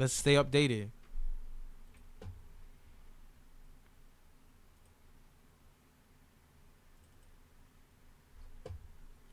Let's stay updated.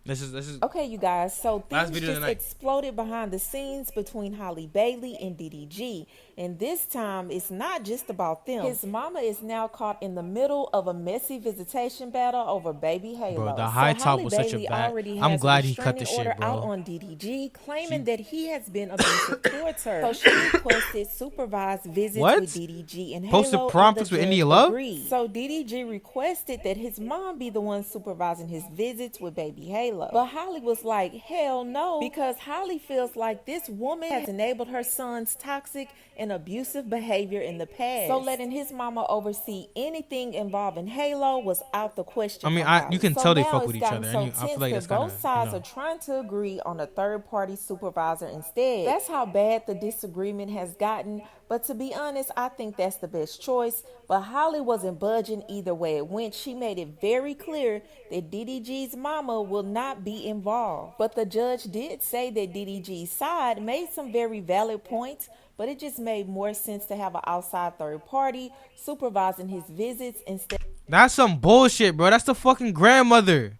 This is Okay, you guys, so last things video of just the night. exploded behind the scenes between Halle Bailey and DDG. And this time, it's not just about them. His mama is now caught in the middle of a messy visitation battle over baby Bro, the Halo. So high top Halle was such a Bailey bad. already I'm has a glad he cut restraining the order shit, out bro. on DDG, claiming She that he has been abusive towards her. So she requested supervised visits with what? DDG and Posted Halo, and the prompts with judge India Love? agreed. So DDG requested that his mom be the one supervising his visits with baby Halo. But Halle was like, hell no, because Halle feels like this woman has enabled her son's toxic and abusive behavior in the past. So letting his mama oversee anything involving Halo was out the question I mean, for you Halle. can So tell they now fuck with it's each gotten other, so and I feel tense like that that's kind of both sides are trying to agree on a third party supervisor instead. That's how bad the disagreement has gotten. But to be honest, I think that's the best choice. But Halle wasn't budging either way it went. She made it very clear that DDG's mama will not be involved. But the judge did say that DDG's side made some very valid points, but it just made more sense to have an outside third party supervising his visits instead That's some bullshit, bro. That's the fucking grandmother.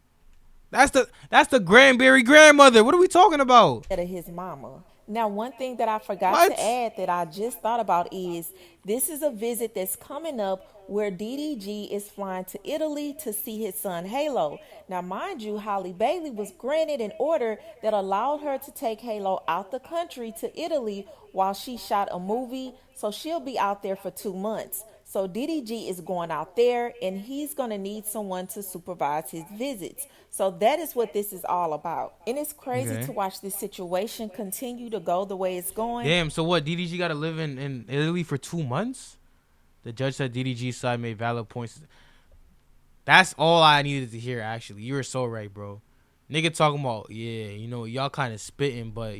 That's the Granberry grandmother. What are we talking about? of his mama. Now, one thing that I forgot to What? add that I just thought about is this is a visit that's coming up where DDG is flying to Italy to see his son Halo. Now, mind you, Halle Bailey was granted an order that allowed her to take Halo out the country to Italy while she shot a movie, so she'll be out there for 2 months. So DDG is going out there and he's going to need someone to supervise his visits. So that is what this is all about. And it's crazy Okay. to watch this situation continue to go the way it's going. Damn. So what? DDG got to live in Italy for 2 months? The judge said DDG's side made valid points. That's all I needed to hear. Actually, you were so right, bro. Nigga talking about y'all kind of spitting, but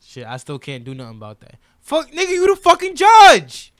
shit, I still can't do nothing about that. Fuck, nigga, you the fucking judge.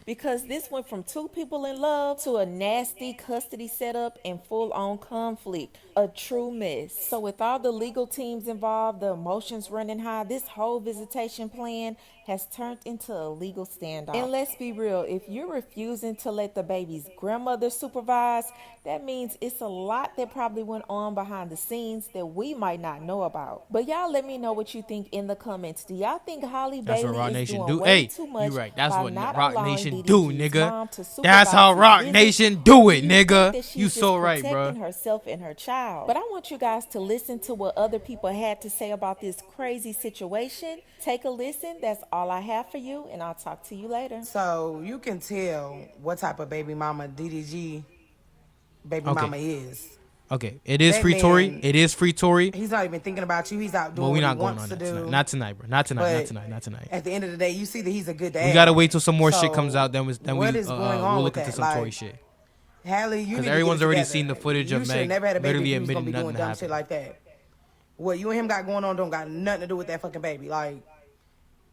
Because this went from two people in love to a nasty custody setup and full on conflict. A true mess. So, with all the legal teams involved, the emotions running high, this whole visitation plan has turned into a legal standoff. And let's be real, if you're refusing to let the baby's grandmother supervise, that means it's a lot that probably went on behind the scenes that we might not know about. But y'all let me know what you think in the comments. Do y'all think Halle That's what Bailey Rock is Nation doing do. way Hey, too you much right. That's by what not Rock allowing Nation do, DDG's nigga. mom to That's supervise how his Rock visits? Nation Or do do it, you think nigga. that she's You just so right, protecting bro. herself and her child? But I want you guys to listen to what other people had to say about this crazy situation. Take a listen. That's all I have for you, and I'll talk to you later. So you can tell what type of baby mama DDG baby Okay. mama is. Okay. It is That free Tory. man, It is free Tory. he's not even thinking about you. He's out But doing we what he not going wants on to that tonight. do. Not tonight, bro. Not tonight. Not But tonight. Not tonight. at the end of the day, you see that he's a good We dad. gotta wait till some more shit comes So out. Then what is going on we'll with look into that? some Tory Like, shit. Halle, you Because need everyone's to get already it together. seen the footage You of should have Meg never had a baby if literally you was gonna admitting be nothing doing dumb shit happened. like that. What you and him got going on don't got nothing to do with that fucking baby. Like,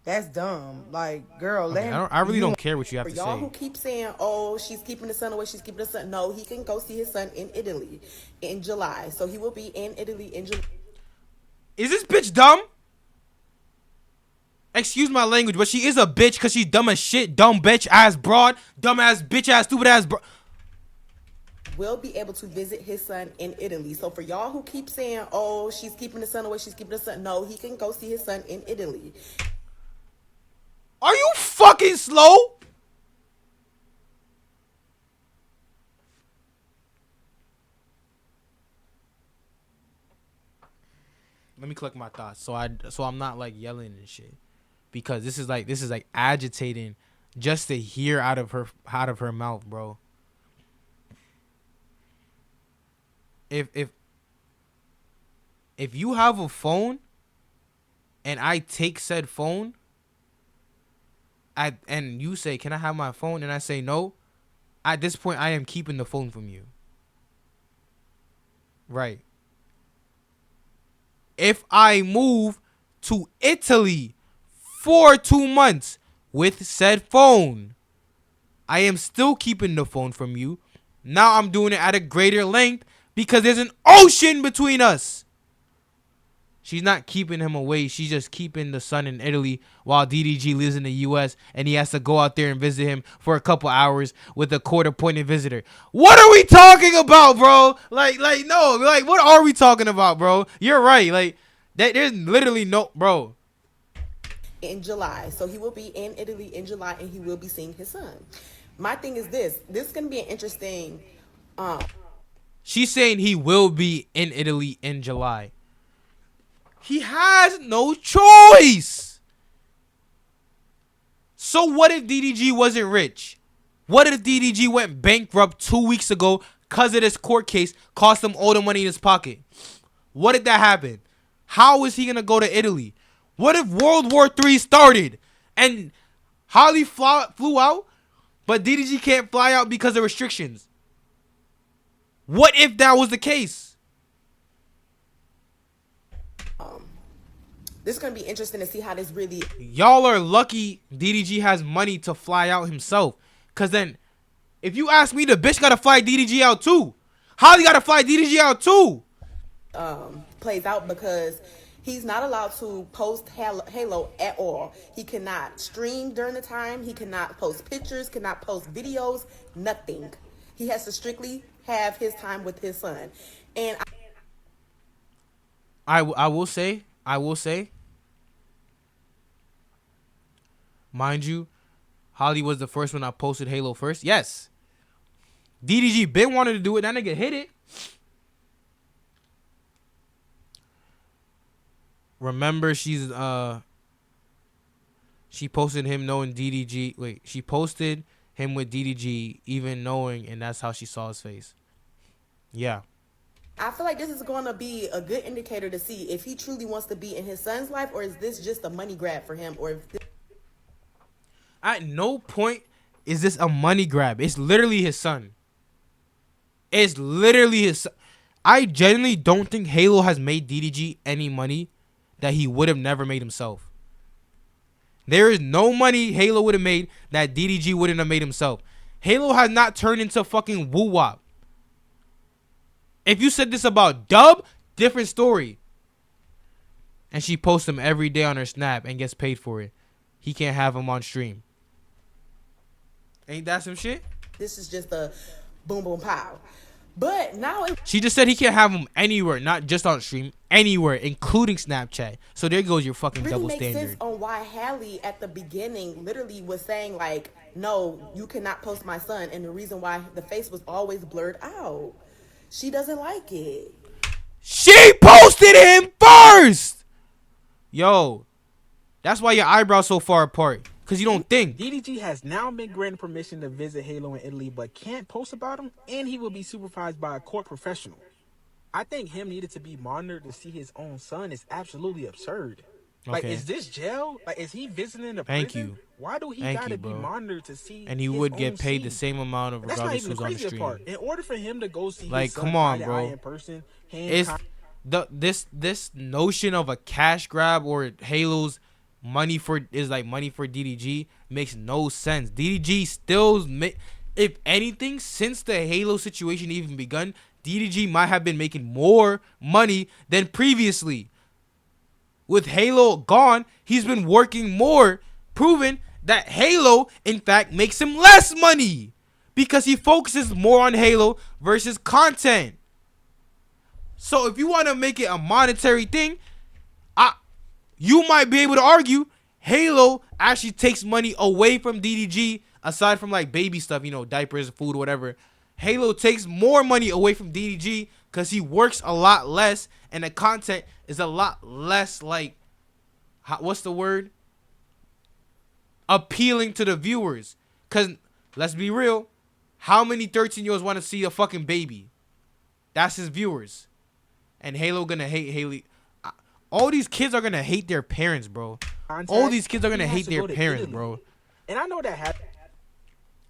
that's dumb. Like, girl, let Okay, him. I really You don't care what you have For to y'all say. who keep saying, oh, she's keeping the son away, she's keeping the son. No, he can go see his son in Italy in July. So he will be in Italy in July. Is this bitch dumb? Excuse my language, but she is a bitch because she's dumb as shit. Dumb bitch ass broad. Dumb ass bitch ass stupid ass bro. Will be able to visit his son in Italy. So for y'all who keep saying, oh, she's keeping the son away, she's keeping the son. No, he can go see his son in Italy. Are you fucking slow? Let me collect my thoughts so I'm not like yelling and shit, because this is like agitating just to hear out of her mouth, bro. If you have a phone and I take said phone, and you say, "Can I have my phone?" and I say no, at this point I am keeping the phone from you. Right. If I move to Italy for 2 months with said phone, I am still keeping the phone from you. Now I'm doing it at a greater length because there's an ocean between us. She's not keeping him away. She's just keeping the son in Italy while DDG lives in the U.S. and he has to go out there and visit him for a couple hours with a court-appointed visitor. What are we talking about, bro? No. Like, what are we talking about, bro? You're right. Like, there's literally no, bro. In July. So he will be in Italy in July and he will be seeing his son. My thing is this. This is going to be an interesting... She's saying he will be in Italy in July. He has no choice. So what if DDG wasn't rich? What if DDG went bankrupt 2 weeks ago because of this court case, cost him all the money in his pocket? What if that happened? How is he going to go to Italy? What if World War III started and Halle flew out, but DDG can't fly out because of restrictions? What if that was the case? This is going to be interesting to see how this really... Y'all are lucky DDG has money to fly out himself. Because then, if you ask me, the bitch got to fly DDG out too. Halle got to fly DDG out too. Plays out because he's not allowed to post Halo at all. He cannot stream during the time. He cannot post pictures, cannot post videos, nothing. He has to strictly have his time with his son. And I will say, mind you, Halle was the first one that posted Halo first. Yes. DDG been wanted to do it. That nigga hit it. Remember, she posted him knowing DDG. Wait, she posted him with DDG even knowing, and that's how she saw his face. Yeah. I feel like this is going to be a good indicator to see if he truly wants to be in his son's life, or is this just a money grab for him, or if at no point is this a money grab. It's literally his son. It's literally his son. I genuinely don't think Halo has made DDG any money that he would have never made himself. There is no money Halo would have made that DDG wouldn't have made himself. Halo has not turned into fucking woo-wop. If you said this about Dub, different story. And she posts him every day on her Snap and gets paid for it. He can't have him on stream. Ain't that some shit? this is just a boom, boom, pow. But now she just said he can't have him anywhere, not just on stream, anywhere, including Snapchat. So there goes your fucking really double makes standard. sense on why Halle at the beginning literally was saying like, no, you cannot post my son. And the reason why the face was always blurred out. She doesn't like it. She posted him first. Yo, that's why your eyebrows so far apart. Because you don't think. DDG has now been granted permission to visit Halo in Italy, but can't post about him, and he will be supervised by a court professional. I think him needed to be monitored to see his own son is absolutely absurd. Like, Okay. is this jail? Like, is he visiting a Thank prison? you. Why do he Thank gotta you, be bro. monitored to see? And he his would own get paid the seed? same amount of That's not regardless even who's the on the crazier stream. part. In order for him to go see Like, his son come on, eye to bro. eye in person, It's this notion of a cash grab or Halo's money for DDG makes no sense. DDG still if anything, since the Halo situation even begun, DDG might have been making more money than previously. With Halo gone, he's been working more, proving that Halo in fact makes him less money because he focuses more on Halo versus content. So if you want to make it a monetary thing, you might be able to argue Halo actually takes money away from DDG aside from like baby stuff, you know, diapers, food, whatever. Halo takes more money away from DDG because he works a lot less and the content is a lot less like, what's the word? Appealing to the viewers. Because let's be real, how many 13-year-olds want to see a fucking baby? That's his viewers. And Halo gonna hate Haley. All these kids are gonna hate their parents, bro. All these kids are gonna hate their parents, bro. And I know that happened.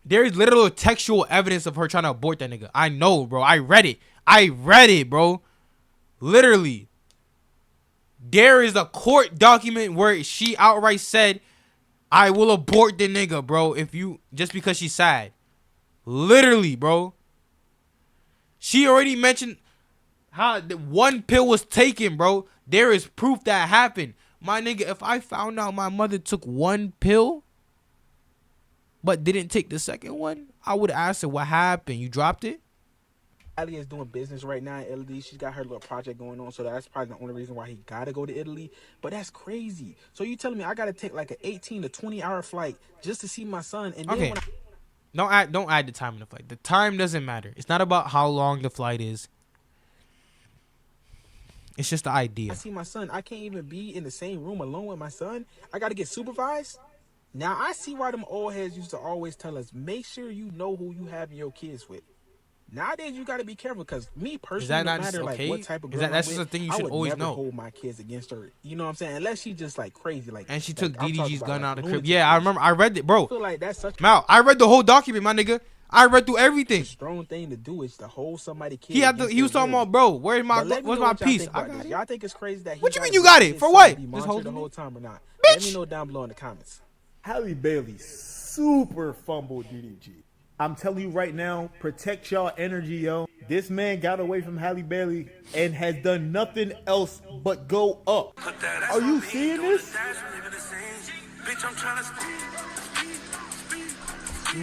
There is literal textual evidence of her trying to abort that nigga. I know, bro. I read it, bro. Literally. There is a court document where she outright said, I will abort the nigga, bro, just because she's sad. Literally, bro. She already mentioned How the one pill was taken, bro. There is proof that happened. My nigga, if I found out my mother took one pill but didn't take the second one, I would ask her what happened. You dropped it? Halle is doing business right now in Italy. She's got her little project going on, so that's probably the only reason why he gotta go to Italy. But that's crazy. So you telling me I gotta take like an 18 to 20-hour flight just to see my son, and then Okay. when Don't add the time in the flight. The time doesn't matter. It's not about how long the flight is. It's just the idea. I see my son, I can't even be in the same room alone with my son. I gotta get supervised. Now I see why them old heads used to always tell us, make sure you know who you having your kids with. Nowadays you gotta be careful, because me personally, that no not just matter like okay? what type of Is girl that's I'm just with, a thing you I should would always never know. hold my kids against her. You know what I'm saying? Unless she just like crazy, like, And she like, took I'm talking DDG's about, gun like, out of the crib. lunatic Yeah, I crazy. remember. I read it, I bro. feel like that's such Mal, I read the whole document, my nigga. I read through everything. a strong thing to do, is to hold somebody kid. He was talking about, bro, where's my But let me where's know my what y'all piece? think I about got this. it. Y'all think it's crazy that he What you gotta mean you be got it? his For son what? be Just monitored holding the it? whole time or not? Let me know down below in the comments. Halle Bailey super fumbled DDG. I'm telling you right now, protect y'all energy, yo. This man got away from Halle Bailey and has done nothing else but go up. Are you seeing this?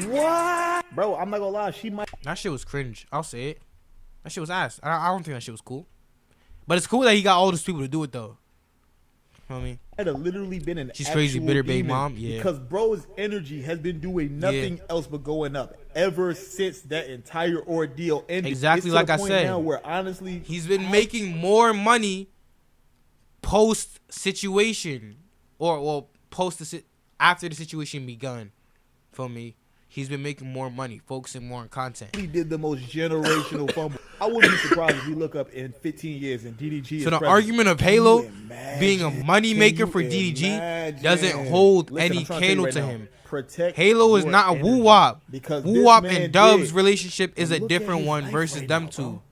What? Bro, I'm not gonna lie, she might That shit was cringe. I'll say it. That shit was ass. I don't think that shit was cool. But it's cool that he got all those people to do it though. You know what I mean? have literally been an She's crazy, actual bitter baby demon, mom. Yeah. because bro's energy has been doing nothing else but going up ever since that entire ordeal ended. Exactly It's to like the I point said. now where honestly He's been making more money post situation, or well, after the situation begun. Feel me? He's been making more money, focusing more on content. he did the most generational fumble. I wouldn't be surprised if we look up in 15 years and DDG is So the president. argument of Can Halo you imagine? being a money Can maker you for DDG imagine? doesn't hold Listen, any I'm trying to tell you candle right to now, him. Protect Halo is your not a energy, woo wop. because Woo this wop man and Dub's did. relationship is And a look at different his one life versus right them now, two. bro.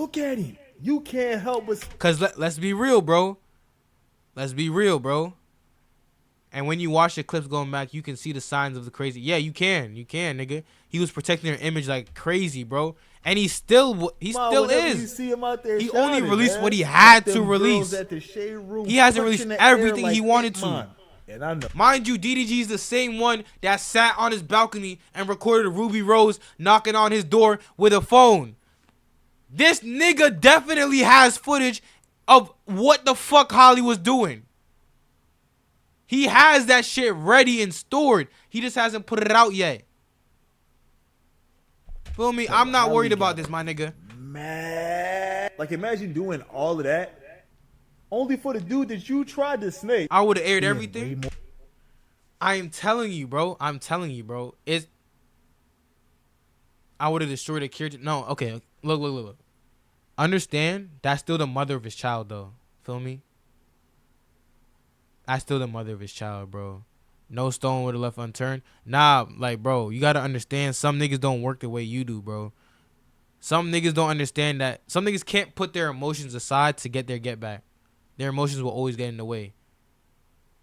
Look at him. You can't help but Cause let's be real, bro. Let's be real, bro. And when you watch the clips going back, you can see the signs of the crazy. Yeah, you can, nigga. He was protecting their image like crazy, bro. And he still whenever you is. see him out there He shining, only released man. what he had Them to girls release. At the shade room He hasn't punching released the air everything like he wanted Ip to. Man. And I know. Mind you, DDG's the same one that sat on his balcony and recorded Ruby Rose knocking on his door with a phone. This nigga definitely has footage of what the fuck Holly was doing. He has that shit ready and stored. He just hasn't put it out yet. Feel me? I'm not worried about this, my nigga. Man, like imagine doing all of that only for the dude that you tried to snake. I would have aired being everything. way more- I am telling you, bro. I would have destroyed a character. No, okay. Look. Understand, that's still the mother of his child, though. Feel me? That's still the mother of his child, bro. No stone would have left unturned. Nah, like, bro, you gotta understand, some niggas don't work the way you do, bro. Some niggas don't understand that. Some niggas can't put their emotions aside to get their get back. Their emotions will always get in the way.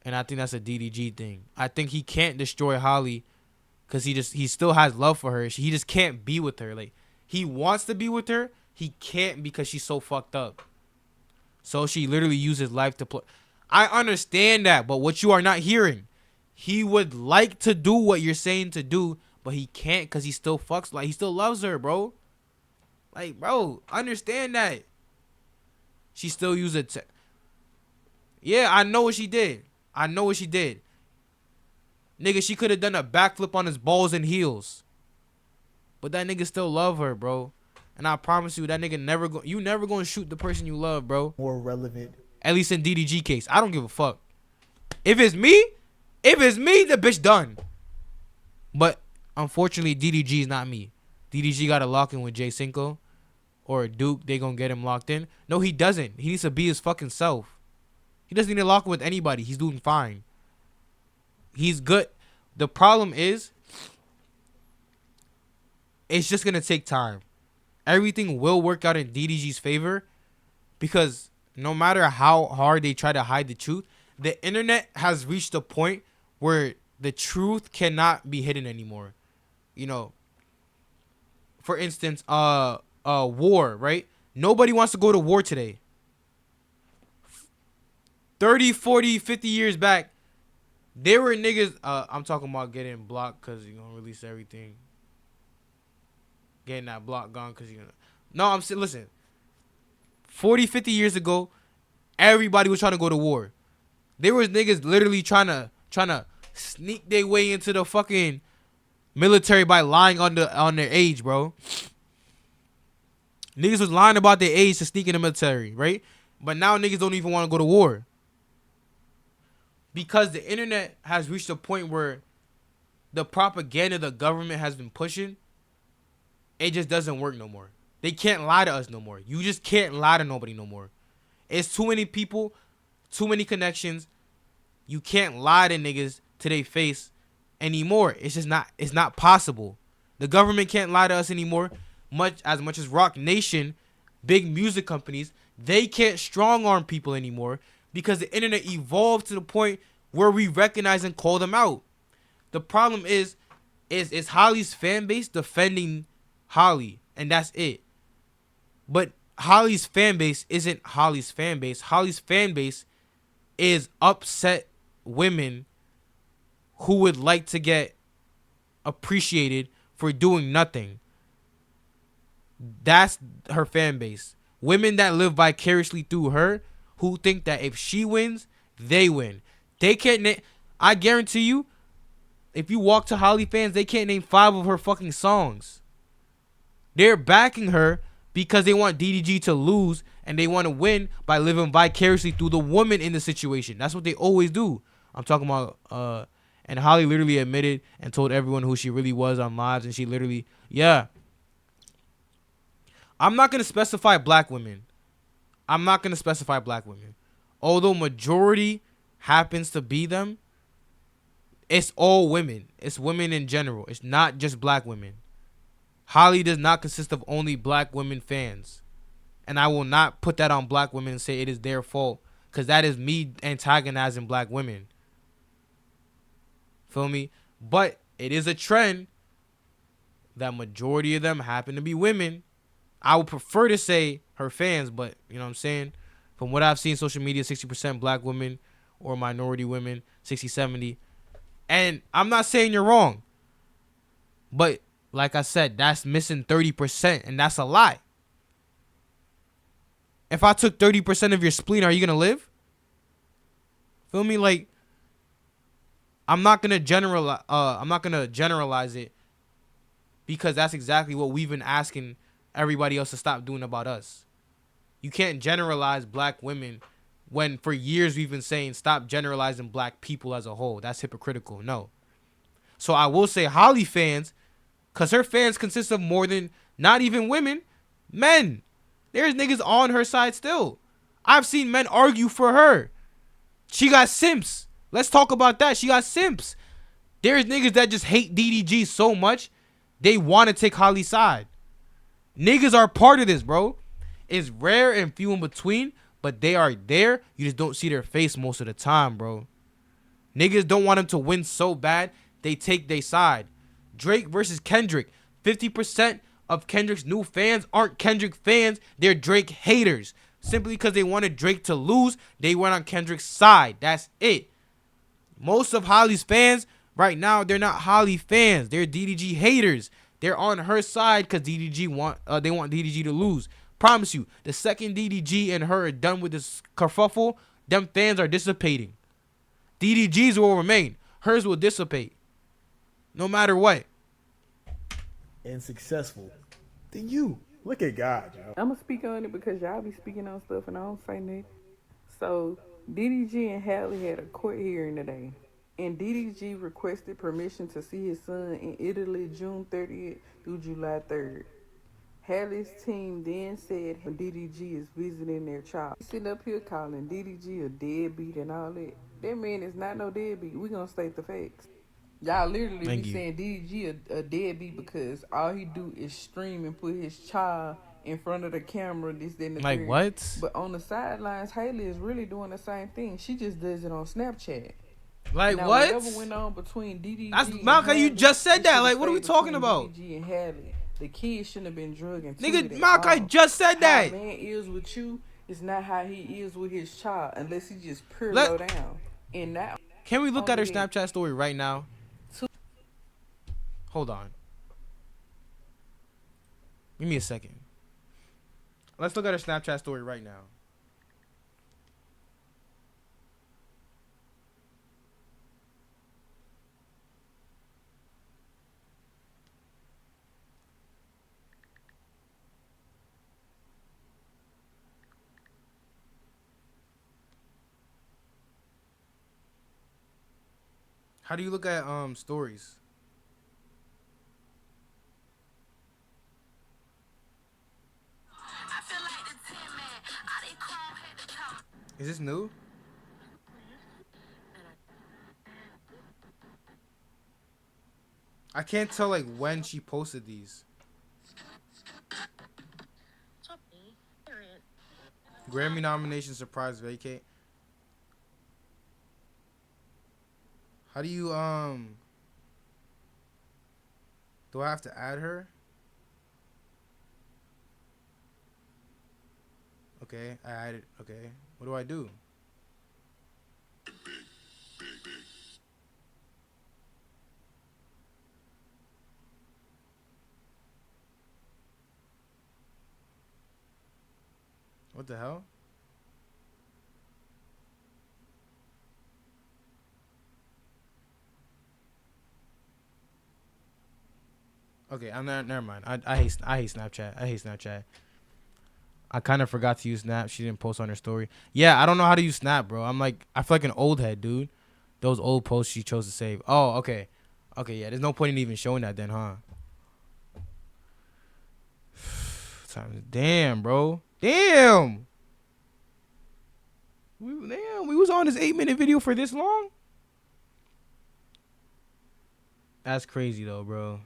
And I think that's a DDG thing. I think he can't destroy Holly because he still has love for her. He just can't be with her. Like, he wants to be with her. He can't because she's so fucked up. So she literally uses life to play. I understand that, but what you are not hearing, he would like to do what you're saying to do, but he can't because he still fucks. Like, he still loves her, bro. Like, bro, understand that. She still used it. Yeah, I know what she did. Nigga, she could have done a backflip on his balls and heels. But that nigga still love her, bro. And I promise you, that nigga you never gonna shoot the person you love, bro. more relevant. At least in DDG case. I don't give a fuck. If it's me, the bitch done. But unfortunately, DDG is not me. DDG got to lock in with Jay Cinco or Duke. They gonna get him locked in. No, he doesn't. He needs to be his fucking self. He doesn't need to lock in with anybody. He's doing fine. He's good. The problem is, it's just gonna take time. Everything will work out in DDG's favor because no matter how hard they try to hide the truth, the internet has reached a point where the truth cannot be hidden anymore. You know, for instance, war, right? Nobody wants to go to war today. 30, 40, 50 years back, there were niggas. I'm talking about getting blocked because you're gonna release everything. Getting that block gone because you're gonna. No, I'm saying, listen. 40, 50 years ago, everybody was trying to go to war. There was niggas literally trying to sneak their way into the fucking military by lying on their age, bro. Niggas was lying about their age to sneak in the military, right? But now niggas don't even want to go to war. Because the internet has reached a point where the propaganda the government has been pushing, it just doesn't work no more. They can't lie to us no more. You just can't lie to nobody no more. It's too many people, too many connections. You can't lie to niggas to their face anymore. It's just not. It's not possible. The government can't lie to us anymore. Much as Rock Nation, big music companies, they can't strong arm people anymore because the internet evolved to the point where we recognize and call them out. The problem is Holly's fan base defending Holly, and that's it. But Holly's fan base isn't Holly's fan base. Holly's fan base is upset women who would like to get appreciated for doing nothing. That's her fan base. Women that live vicariously through her, who think that if she wins, they win. They can't I guarantee you, if you walk to Holly fans, they can't name 5 of her fucking songs. They're backing her because they want DDG to lose and they want to win by living vicariously through the woman in the situation. That's what they always do. I'm talking about, and Holly literally admitted and told everyone who she really was on lives, and she literally, yeah. I'm not going to specify black women. Although majority happens to be them, it's all women. It's women in general. It's not just black women. Holly does not consist of only black women fans. And I will not put that on black women and say it is their fault, because that is me antagonizing black women. Feel me? But it is a trend that majority of them happen to be women. I would prefer to say her fans, but you know what I'm saying? From what I've seen social media, 60% black women or minority women, 60, 70. And I'm not saying you're wrong. But like I said, that's missing 30%, and that's a lie. If I took 30% of your spleen, are you going to live? Feel me? Like, I'm not going to generalize it, because that's exactly what we've been asking everybody else to stop doing about us. You can't generalize black women when for years we've been saying stop generalizing black people as a whole. That's hypocritical. No. So I will say Holly fans, because her fans consist of more than, not even women, men. There's niggas on her side still. I've seen men argue for her. She got simps. Let's talk about that. She got simps. There's niggas that just hate DDG so much, they want to take Holly's side. Niggas are part of this, bro. It's rare and few in between, but they are there. You just don't see their face most of the time, bro. Niggas don't want him to win so bad, they take their side. Drake versus Kendrick. 50% of Kendrick's new fans aren't Kendrick fans. They're Drake haters. Simply because they wanted Drake to lose, they went on Kendrick's side. That's it. Most of Holly's fans right now, they're not Holly fans. They're DDG haters. They're on her side because they want DDG to lose. Promise you, the second DDG and her are done with this kerfuffle, them fans are dissipating. DDG's will remain. Hers will dissipate. No matter what. And successful than you. Look at God, yo. I'm going to speak on it because y'all be speaking on stuff and I don't say nothing. So, DDG and Halle had a court hearing today. And DDG requested permission to see his son in Italy June 30th through July 3rd. Halle's team then said DDG is visiting their child. He's sitting up here calling DDG a deadbeat and all that. That man is not no deadbeat. We gonna state the facts. Y'all literally be saying DDG a deadbeat because all he do is stream and put his child in front of the camera, this, that, and the like third. What? But on the sidelines, Halle is really doing the same thing. She just does it on Snapchat. Like now, what? Whatever went on between DDG That's and Malcolm. Halle, You just said that. Like, what are we stayed talking between about? DDG and Halle. The kid shouldn't have been drugged into Nigga, it at Malachi all. just said How that. a man is with you is not how he is with his child, unless he just pure Let- low down. And now, Can we look at her only that Snapchat story right now? Hold on. Give me a second. Let's look at her Snapchat story right now. How do you look at stories? Is this new? I can't tell like when she posted these. Grammy nomination surprise vacate. How do you do I have to add her? Okay, I added. Okay, what do I do? What the hell? Okay, I'm not. Never mind. I hate Snapchat. I hate Snapchat. I kind of forgot to use Snap. She didn't post on her story. Yeah, I don't know how to use Snap, bro. I feel like an old head, dude. Those old posts she chose to save. Oh, okay. Okay, yeah. There's no point in even showing that then, huh? Damn, bro. Damn. We was on this 8-minute video for this long? That's crazy though, bro.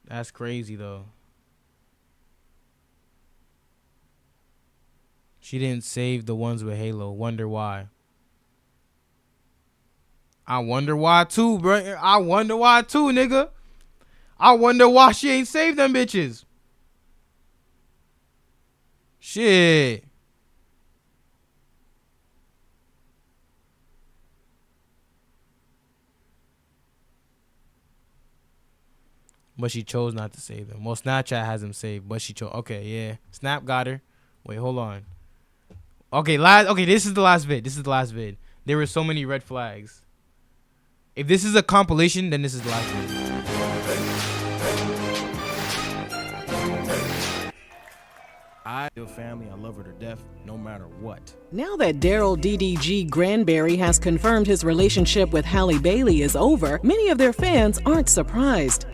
That's crazy though. She didn't save the ones with Halo. Wonder why. I wonder why too, bro. I wonder why too, nigga. I wonder why she ain't saved them bitches. Shit. But she chose not to save them. Well, Snapchat has them saved, but she chose. Okay, yeah. Snap got her. Wait, hold on. Okay, this is the last vid. This is the last vid. There were so many red flags. If this is a compilation, then this is the last vid. Your family, I love her to death, no matter what. Now that Daryl DDG Granberry has confirmed his relationship with Halle Bailey is over, many of their fans aren't surprised.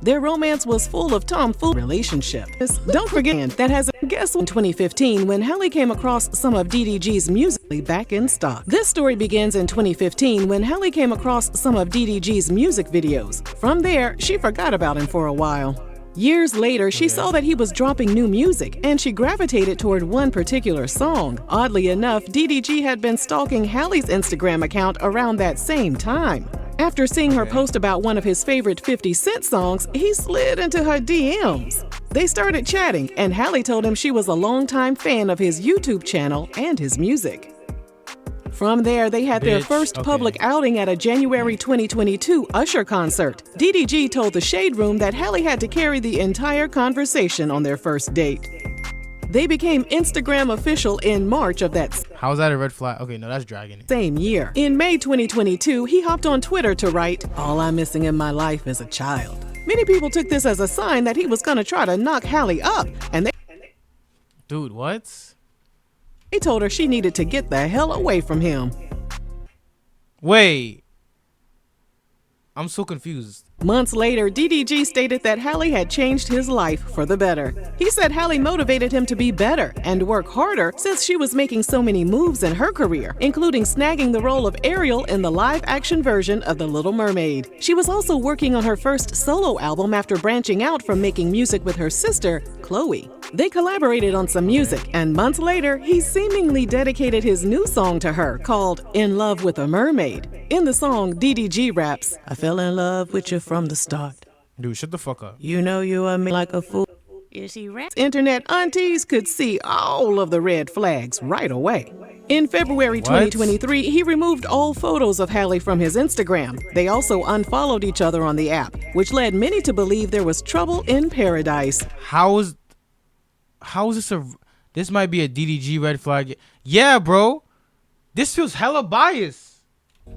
Their romance was full of tomfoolery relationship. Don't forget that has a guess in 2015 when Halle came across some of DDG's music back in stock. This story begins in 2015 when Halle came across some of DDG's music videos. From there, she forgot about him for a while. Years later, she saw that he was dropping new music, and she gravitated toward one particular song. Oddly enough, DDG had been stalking Halle's Instagram account around that same time. After seeing her post about one of his favorite 50 Cent songs, he slid into her DMs. They started chatting, and Halle told him she was a longtime fan of his YouTube channel and his music. From there, they had their first public outing at a January 2022 Usher concert. DDG told the Shade Room that Halle had to carry the entire conversation on their first date. They became Instagram official in March of that How is that a red flag? Okay, no, that's dragging it. same year. In May 2022, he hopped on Twitter to write, "All I'm missing in my life is a child." Many people took this as a sign that he was going to try to knock Halle up, and Dude, what? they told her she needed to get the hell away from him. Wait. I'm so confused. Months later, DDG stated that Halle had changed his life for the better. He said Halle motivated him to be better and work harder since she was making so many moves in her career, including snagging the role of Ariel in the live-action version of The Little Mermaid. She was also working on her first solo album after branching out from making music with her sister, Chloe. They collaborated on some music, and months later, he seemingly dedicated his new song to her, called In Love with a Mermaid. In the song, DDG raps, "I fell in love with you from the start. Dude, shut the fuck up. You know you are me like a fool. You see, internet aunties could see all of the red flags right away. In February What? 2023, he removed all photos of Halle from his Instagram. They also unfollowed each other on the app, which led many to believe there was trouble in paradise. How is this this might be a DDG red flag. Yeah, bro. This feels hella biased.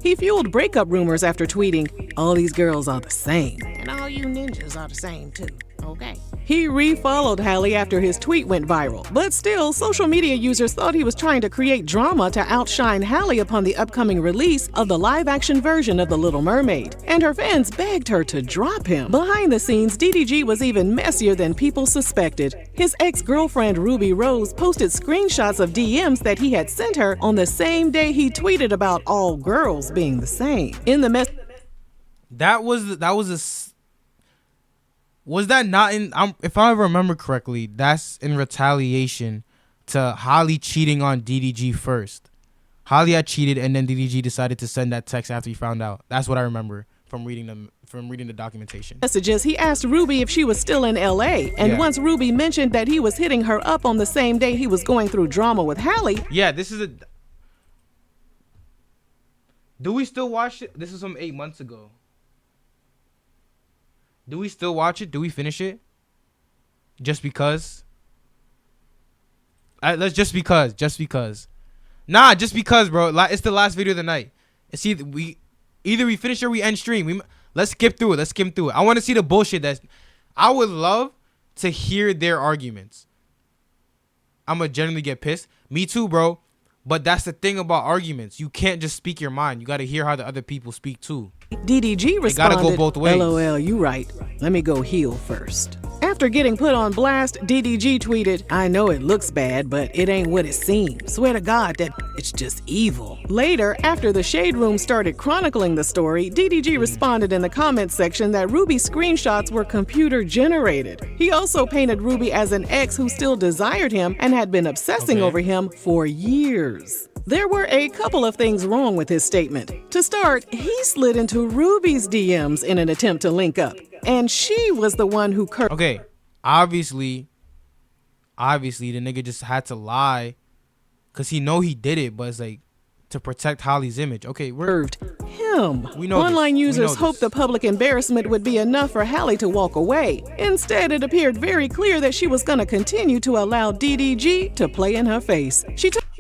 He fueled breakup rumors after tweeting, "All these girls are the same. And all you ninjas are the same too, okay?" He refollowed Halle after his tweet went viral, but still, social media users thought he was trying to create drama to outshine Halle upon the upcoming release of the live-action version of The Little Mermaid, and her fans begged her to drop him. Behind the scenes, DDG was even messier than people suspected. His ex-girlfriend Ruby Rose posted screenshots of DMs that he had sent her on the same day he tweeted about all girls being the same. In the mess, Was that not in? If I remember correctly, that's in retaliation to Halle cheating on DDG first. Halle had cheated, and then DDG decided to send that text after he found out. That's what I remember from reading the documentation. Messages, he asked Ruby if she was still in LA, and Yeah. once Ruby mentioned that he was hitting her up on the same day he was going through drama with Halle. Yeah, this is a. Do we still watch it? This is from 8 months ago. Do we still watch it? Do we finish it? Just because? Let's just because. Nah, just because, bro. It's the last video of the night. It's either we finish or we end stream. Let's skip through it. I want to see the bullshit I would love to hear their arguments. I'm gonna generally get pissed. Me too, bro. But that's the thing about arguments. You can't just speak your mind. You got to hear how the other people speak too. DDG responded, gotta go both ways. "LOL, you right. Let me go heal first." After getting put on blast, DDG tweeted, "I know it looks bad, but it ain't what it seems. Swear to God that it's just evil." Later, after the Shade Room started chronicling the story, DDG responded in the comments section that Ruby's screenshots were computer generated. He also painted Ruby as an ex who still desired him and had been obsessing over him for years. There were a couple of things wrong with his statement. To start, he slid into Ruby's DMs in an attempt to link up, and she was the one who Okay, obviously the nigga just had to lie because he know he did it, but it's like to protect Holly's image. Okay, curved him. We know Online this. users hoped the public embarrassment would be enough for Halle to walk away. Instead, it appeared very clear that she was going to continue to allow DDG to play in her face.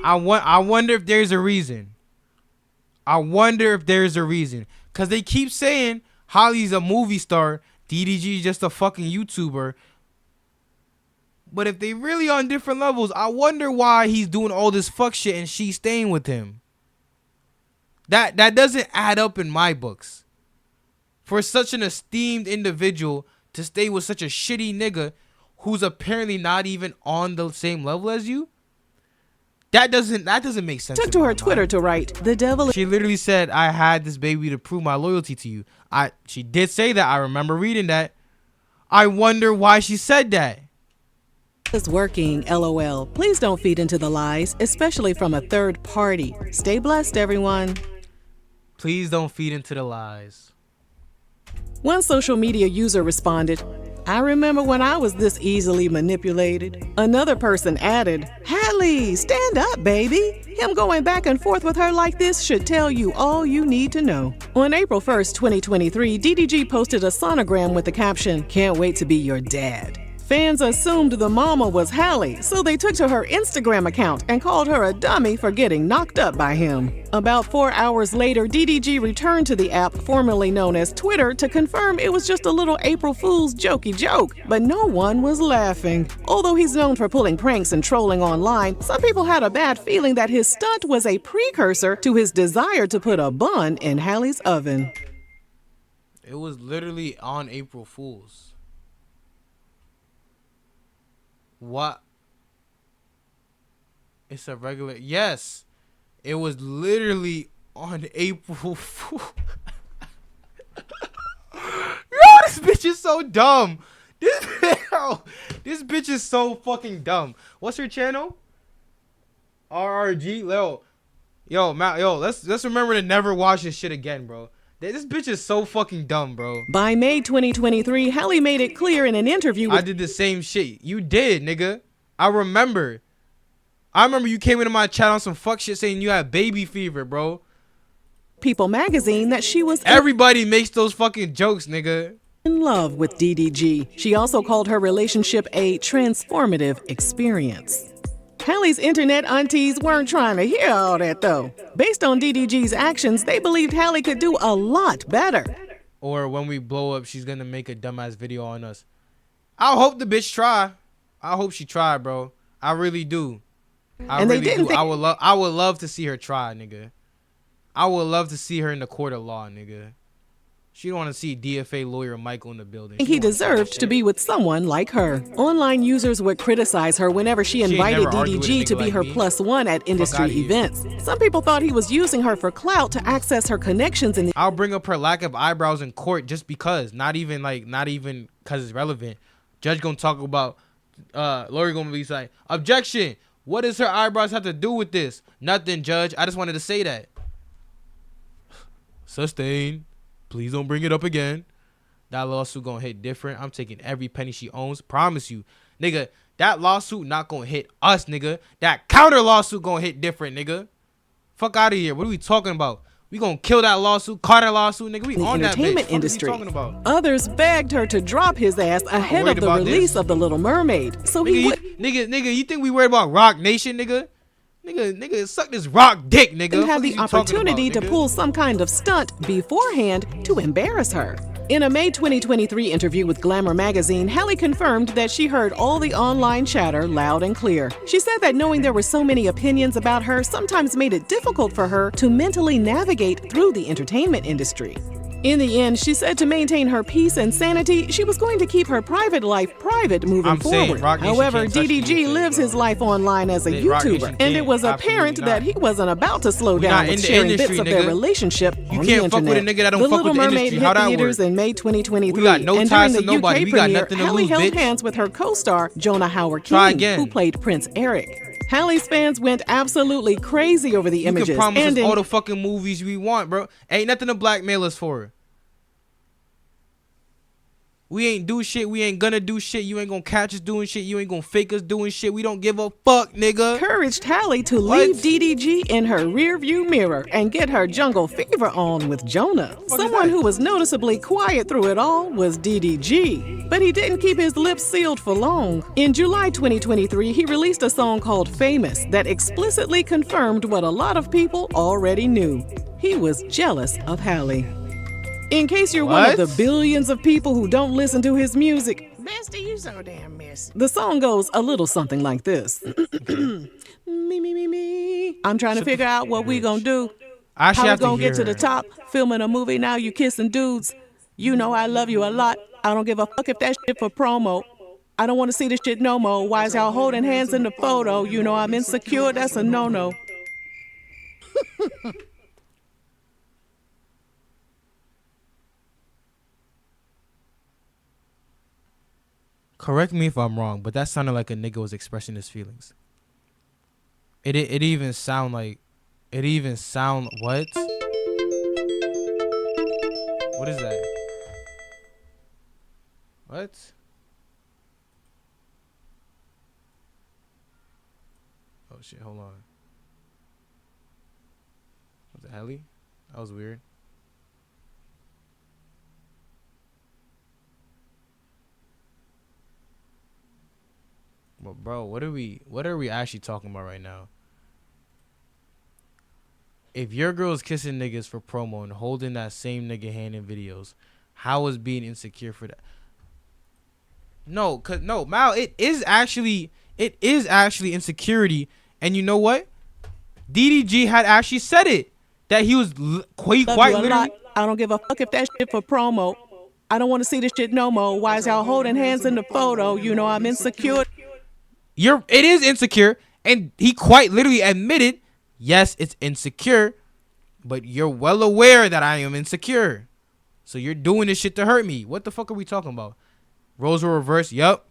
I wonder if there's a reason. Because they keep saying Holly's a movie star, DDG is just a fucking YouTuber. But if they really on different levels, I wonder why he's doing all this fuck shit and she's staying with him. That doesn't add up in my books. For such an esteemed individual to stay with such a shitty nigga who's apparently not even on the same level as you, that doesn't make sense. Took to her Twitter to write, "The devil." She literally said, "I had this baby to prove my loyalty to you." She did say that. I remember reading that. I wonder why she said that. It's working, LOL. Please don't feed into the lies, especially from a third party. Stay blessed, everyone. Please don't feed into the lies. One social media user responded, "I remember when I was this easily manipulated." Another person added, "Halle, stand up, baby. Him going back and forth with her like this should tell you all you need to know." On April 1st, 2023, DDG posted a sonogram with the caption, "Can't wait to be your dad." Fans assumed the mama was Halle, so they took to her Instagram account and called her a dummy for getting knocked up by him. About 4 hours later, DDG returned to the app formerly known as Twitter to confirm it was just a little April Fool's jokey joke, but no one was laughing. Although he's known for pulling pranks and trolling online, some people had a bad feeling that his stunt was a precursor to his desire to put a bun in Halle's oven. It was literally on April Fool's. What? It's a regular. Yes, it was literally on April Fool. Yo, this bitch is so dumb. This bitch is so fucking dumb. What's her channel? RRG. Yo, Matt. Yo, let's remember to never watch this shit again, bro. This bitch is so fucking dumb, bro. By May 2023, Halle made it clear in an interview I with did the same shit. You did, nigga. I remember you came into my chat on some fuck shit saying you had baby fever, bro. People magazine that she was Everybody makes those fucking jokes, nigga. in love with DDG. She also called her relationship a transformative experience. Halle's internet aunties weren't trying to hear all that though. Based on DDG's actions, they believed Halle could do a lot better. Or when we blow up, she's gonna make a dumbass video on us. I hope the bitch try. I hope she try, bro. I really do. I would love to see her try, nigga. I would love to see her in the court of law, nigga. She don't want to see DFA lawyer Michael in the building. He deserved to be with someone like her. Online users would criticize her whenever she invited DDG to be her +1 at industry events. Some people thought he was using her for clout to access her connections in the I'll bring up her lack of eyebrows in court just because. Not even because it's relevant. Judge gonna talk about, lawyer gonna be like, objection. What does her eyebrows have to do with this? Nothing, judge. I just wanted to say that. Sustain. Please don't bring it up again. That lawsuit gonna hit different. I'm taking every penny she owns. Promise you. Nigga, that lawsuit not gonna hit us, nigga. That counter lawsuit gonna hit different, nigga. Fuck out of here. What are we talking about? We gonna kill that lawsuit, Carter lawsuit, nigga. We on that bitch. entertainment industry. What are we talking about? Others begged her to drop his ass ahead of the release of The Little Mermaid. So he would nigga, you think we worried about Rock Nation, nigga? Nigga, suck this rock dick, nigga. have the opportunity to pull some kind of stunt beforehand to embarrass her. In a May 2023 interview with Glamour magazine, Halle confirmed that she heard all the online chatter loud and clear. She said that knowing there were so many opinions about her sometimes made it difficult for her to mentally navigate through the entertainment industry. In the end, she said to maintain her peace and sanity, she was going to keep her private life private moving forward. However, DDG lives his life online as a YouTuber, and it was apparent that he wasn't about to slow down with sharing bits of their relationship on the internet. Fuck with a nigga that don't The fuck Little with the Mermaid industry. hit How that theaters work? in May 2023, We got no and ties during to the nobody. UK We got premiere, nothing to Halle lose, held bitch. hands with her co-star Jonah Howard Try King, again. who played Prince Eric. Halle's fans went absolutely crazy over the images. You can promise and us all the fucking movies we want, bro. Ain't nothing to blackmail us for. We ain't do shit. We ain't gonna do shit. You ain't gonna catch us doing shit. You ain't gonna fake us doing shit. We don't give a fuck, nigga. Encouraged Halle to leave DDG in her rearview mirror and get her jungle fever on with Jonah. Someone who was noticeably quiet through it all was DDG, but he didn't keep his lips sealed for long. In July 2023, he released a song called Famous that explicitly confirmed what a lot of people already knew. He was jealous of Halle. In case you're one of the billions of people who don't listen to his music, Bestie, you so damn messy. the song goes a little something like this. Me. I'm trying to figure out what we gonna do. How we gonna get to the top? Filming a movie now, you kissing dudes. You know I love you a lot. I don't give a fuck if that shit for promo. I don't want to see this shit no more. Why is y'all holding hands in the photo? You know I'm insecure, that's a no-no. Correct me if I'm wrong, but that sounded like a nigga was expressing his feelings. It even sound what? What is that? What? Oh shit, hold on. Was it Halle? That was weird. But bro, what are we actually talking about right now? If your girl's kissing niggas for promo and holding that same nigga hand in videos, how is being insecure for that? No, Mal, it is actually insecurity. And you know what? DDG had actually said it, that he was quite literally. I don't give a fuck if that shit for promo. I don't want to see this shit no more. Why is y'all holding hands in the photo? You know I'm insecure. It is insecure, and he quite literally admitted, yes, it's insecure, but you're well aware that I am insecure. So you're doing this shit to hurt me. What the fuck are we talking about? Roles were reversed. Yup.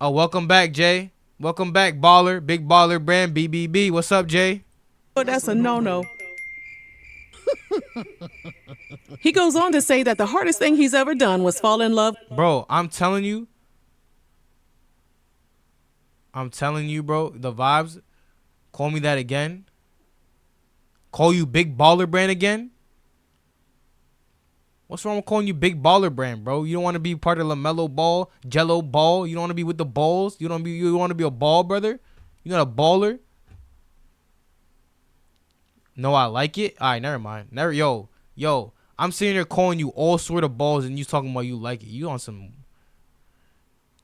Oh, welcome back, Jay. Welcome back, baller. Big baller brand, BBB. What's up, Jay? That's a no-no. He goes on to say that the hardest thing he's ever done was fall in love. Bro, I'm telling you, bro, the vibes. Call me that again. Call you Big Baller Brand again. What's wrong with calling you Big Baller Brand, bro? You don't want to be part of LaMelo Ball, Jello Ball. You don't want to be with the balls. You want to be a ball brother. You're not a baller. No, I like it. All right, never mind. Yo. I'm sitting there calling you all sort of balls, and you talking about you like it. You on some?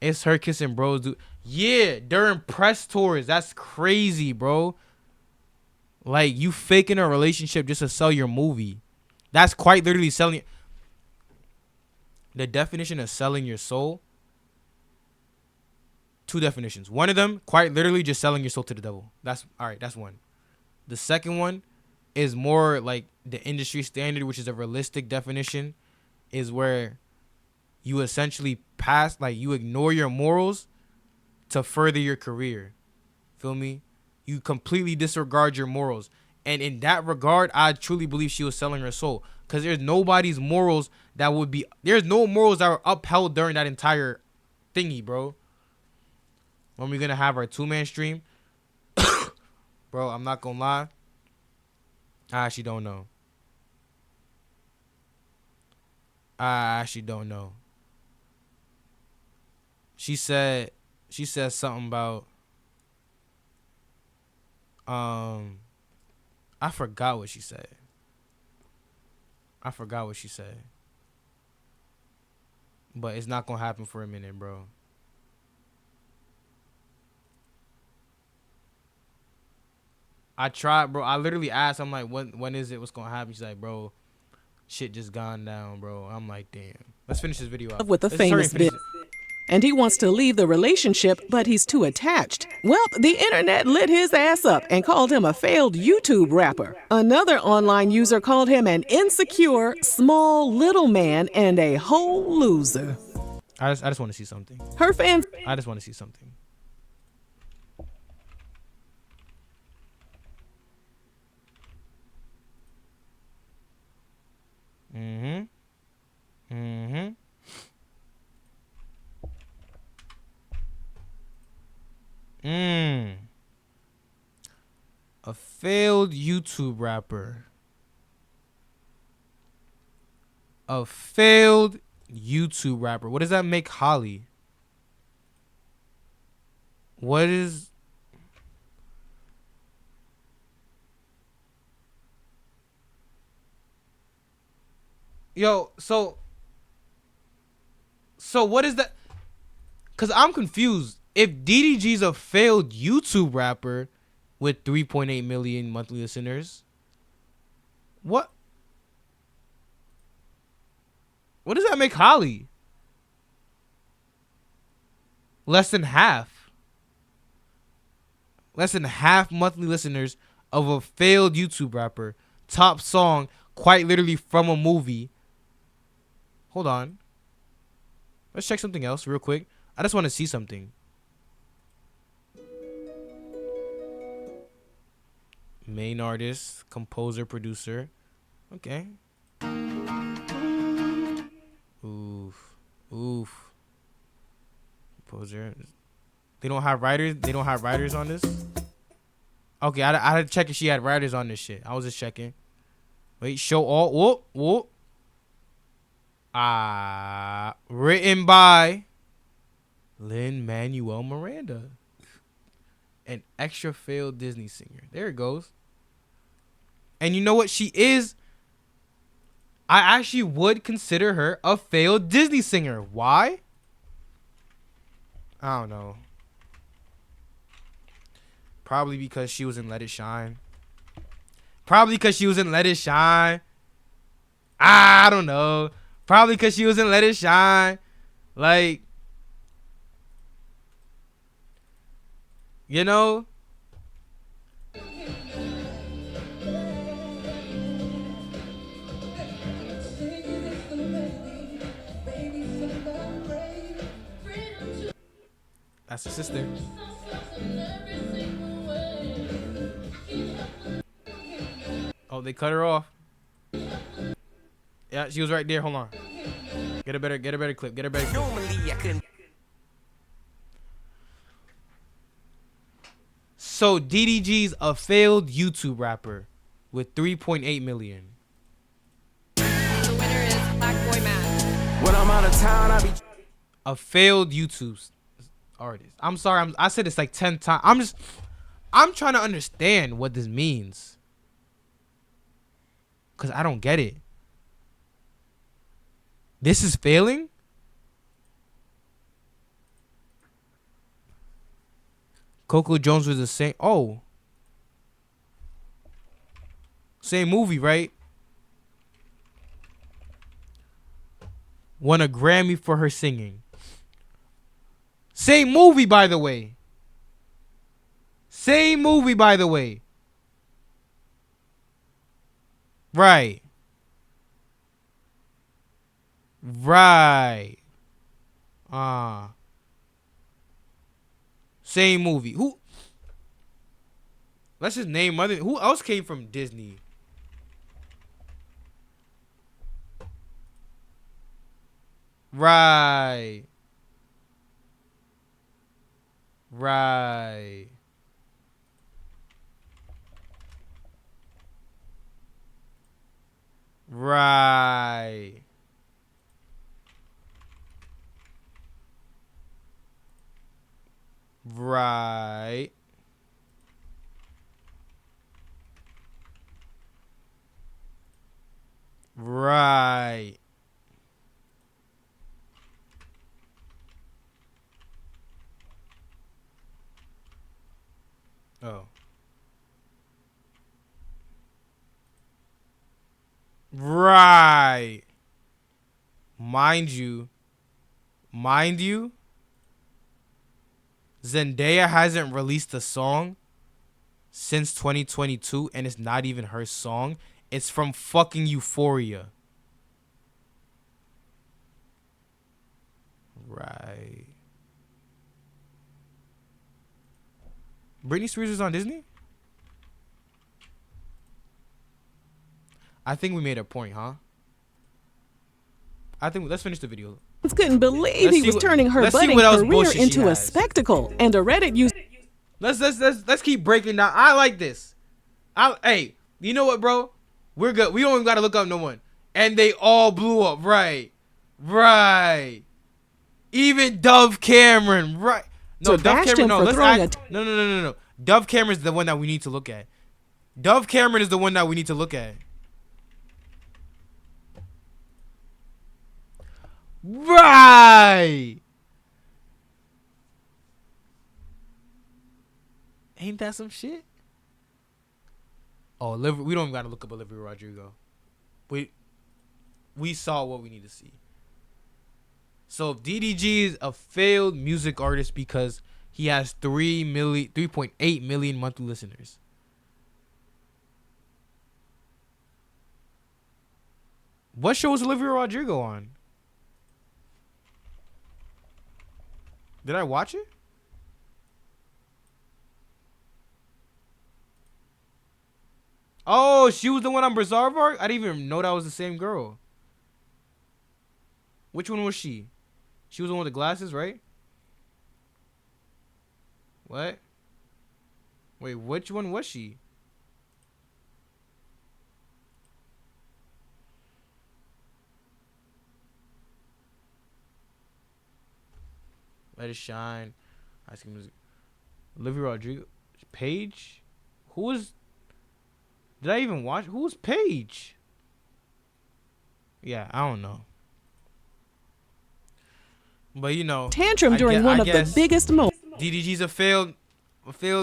It's her kissing bros, dude. Yeah, during press tours. That's crazy, bro. Like, you faking a relationship just to sell your movie. That's quite literally selling. The definition of selling your soul. Two definitions. One of them, quite literally just selling your soul to the devil. That's all right. That's one. The second one is more like the industry standard, which is a realistic definition, is where you essentially pass, like, you ignore your morals to further your career. Feel me? You completely disregard your morals. And in that regard, I truly believe she was selling her soul. Because there's nobody's morals that would be... There's no morals that were upheld during that entire thingy, bro. When we're going to have our two-man stream? Bro, I'm not going to lie. I actually don't know. She said something about... I forgot what she said. But it's not gonna happen for a minute, bro. I tried, bro. I literally asked. I'm like, when is it? What's gonna happen? She's like, bro, shit just gone down, bro. I'm like, damn. Let's finish this video out. With the famous bitch. And he wants to leave the relationship, but he's too attached. Well, the internet lit his ass up and called him a failed YouTube rapper. Another online user called him an insecure, small, little man and a whole loser. I just want to see something. Her fans... I just want to see something. A failed YouTube rapper. What does that make Halle? What is... Yo, so what is that? Because I'm confused. If DDG's a failed YouTube rapper with 3.8 million monthly listeners, what does that make Halle? Less than half monthly listeners of a failed YouTube rapper. Top song, quite literally from a movie. Hold on. Let's check something else real quick. I just want to see something. Main artist, composer, producer. Okay. Oof. Composer. They don't have writers. They don't have writers on this. Okay, I had to check if she had writers on this shit. I was just checking. Wait, show all. Whoop. Written by Lin-Manuel Miranda, an extra failed Disney singer. There it goes. And you know what she is? I actually would consider her a failed Disney singer. Why? I don't know. Probably because she was in Let It Shine. I don't know. Probably because she was in Let It Shine. Like, you know? That's her sister. they cut her off. Yeah, she was right there. Hold on. Get a better clip. Get a better clip. Normally I couldn't. So DDG's a failed YouTube rapper with 3.8 million. The winner is Black Boy Matt. When I'm out of town, I be. A failed YouTube artist. I'm sorry. I said it's like 10 times. I'm trying to understand what this means. Because I don't get it. This is failing? Coco Jones was the same. Oh. Same movie, right? Won a Grammy for her singing. Same movie, by the way. Same movie, by the way. Right. Right. Same movie. Who? Let's just name other. Who else came from Disney? Right. Right. Right. Right. Right. Oh. Right. Mind you, Zendaya hasn't released a song since 2022, and it's not even her song. It's from fucking Euphoria. Right. Britney Spears is on Disney? I think we made a point, huh? I think let's finish the video. Couldn't believe he was turning her budding career into a spectacle, and a Reddit user. Let's keep breaking down. I like this. Hey, you know what, bro? We're good. We don't even gotta look up no one. And they all blew up. Right. Even Dove Cameron. Right. No, Dove Cameron. No, no. Dove Cameron is the one that we need to look at. Dove Cameron is the one that we need to look at. Right. Ain't that some shit? Oh, we don't even gotta look up Olivia Rodrigo. We saw what we need to see. So DDG is a failed music artist because he has 3.8 million monthly listeners. What show was Olivia Rodrigo on? Did I watch it? Oh, she was the one on Bizarre Arc? I didn't even know that was the same girl. Which one was she? She was the one with the glasses, right? What? Wait, which one was she? Let It Shine. High School Music. Olivia Rodrigo. Paige? Who was... Did I even watch? Who was Paige? Yeah, I don't know. But you know, tantrum during one of the biggest moments. DDG's a failed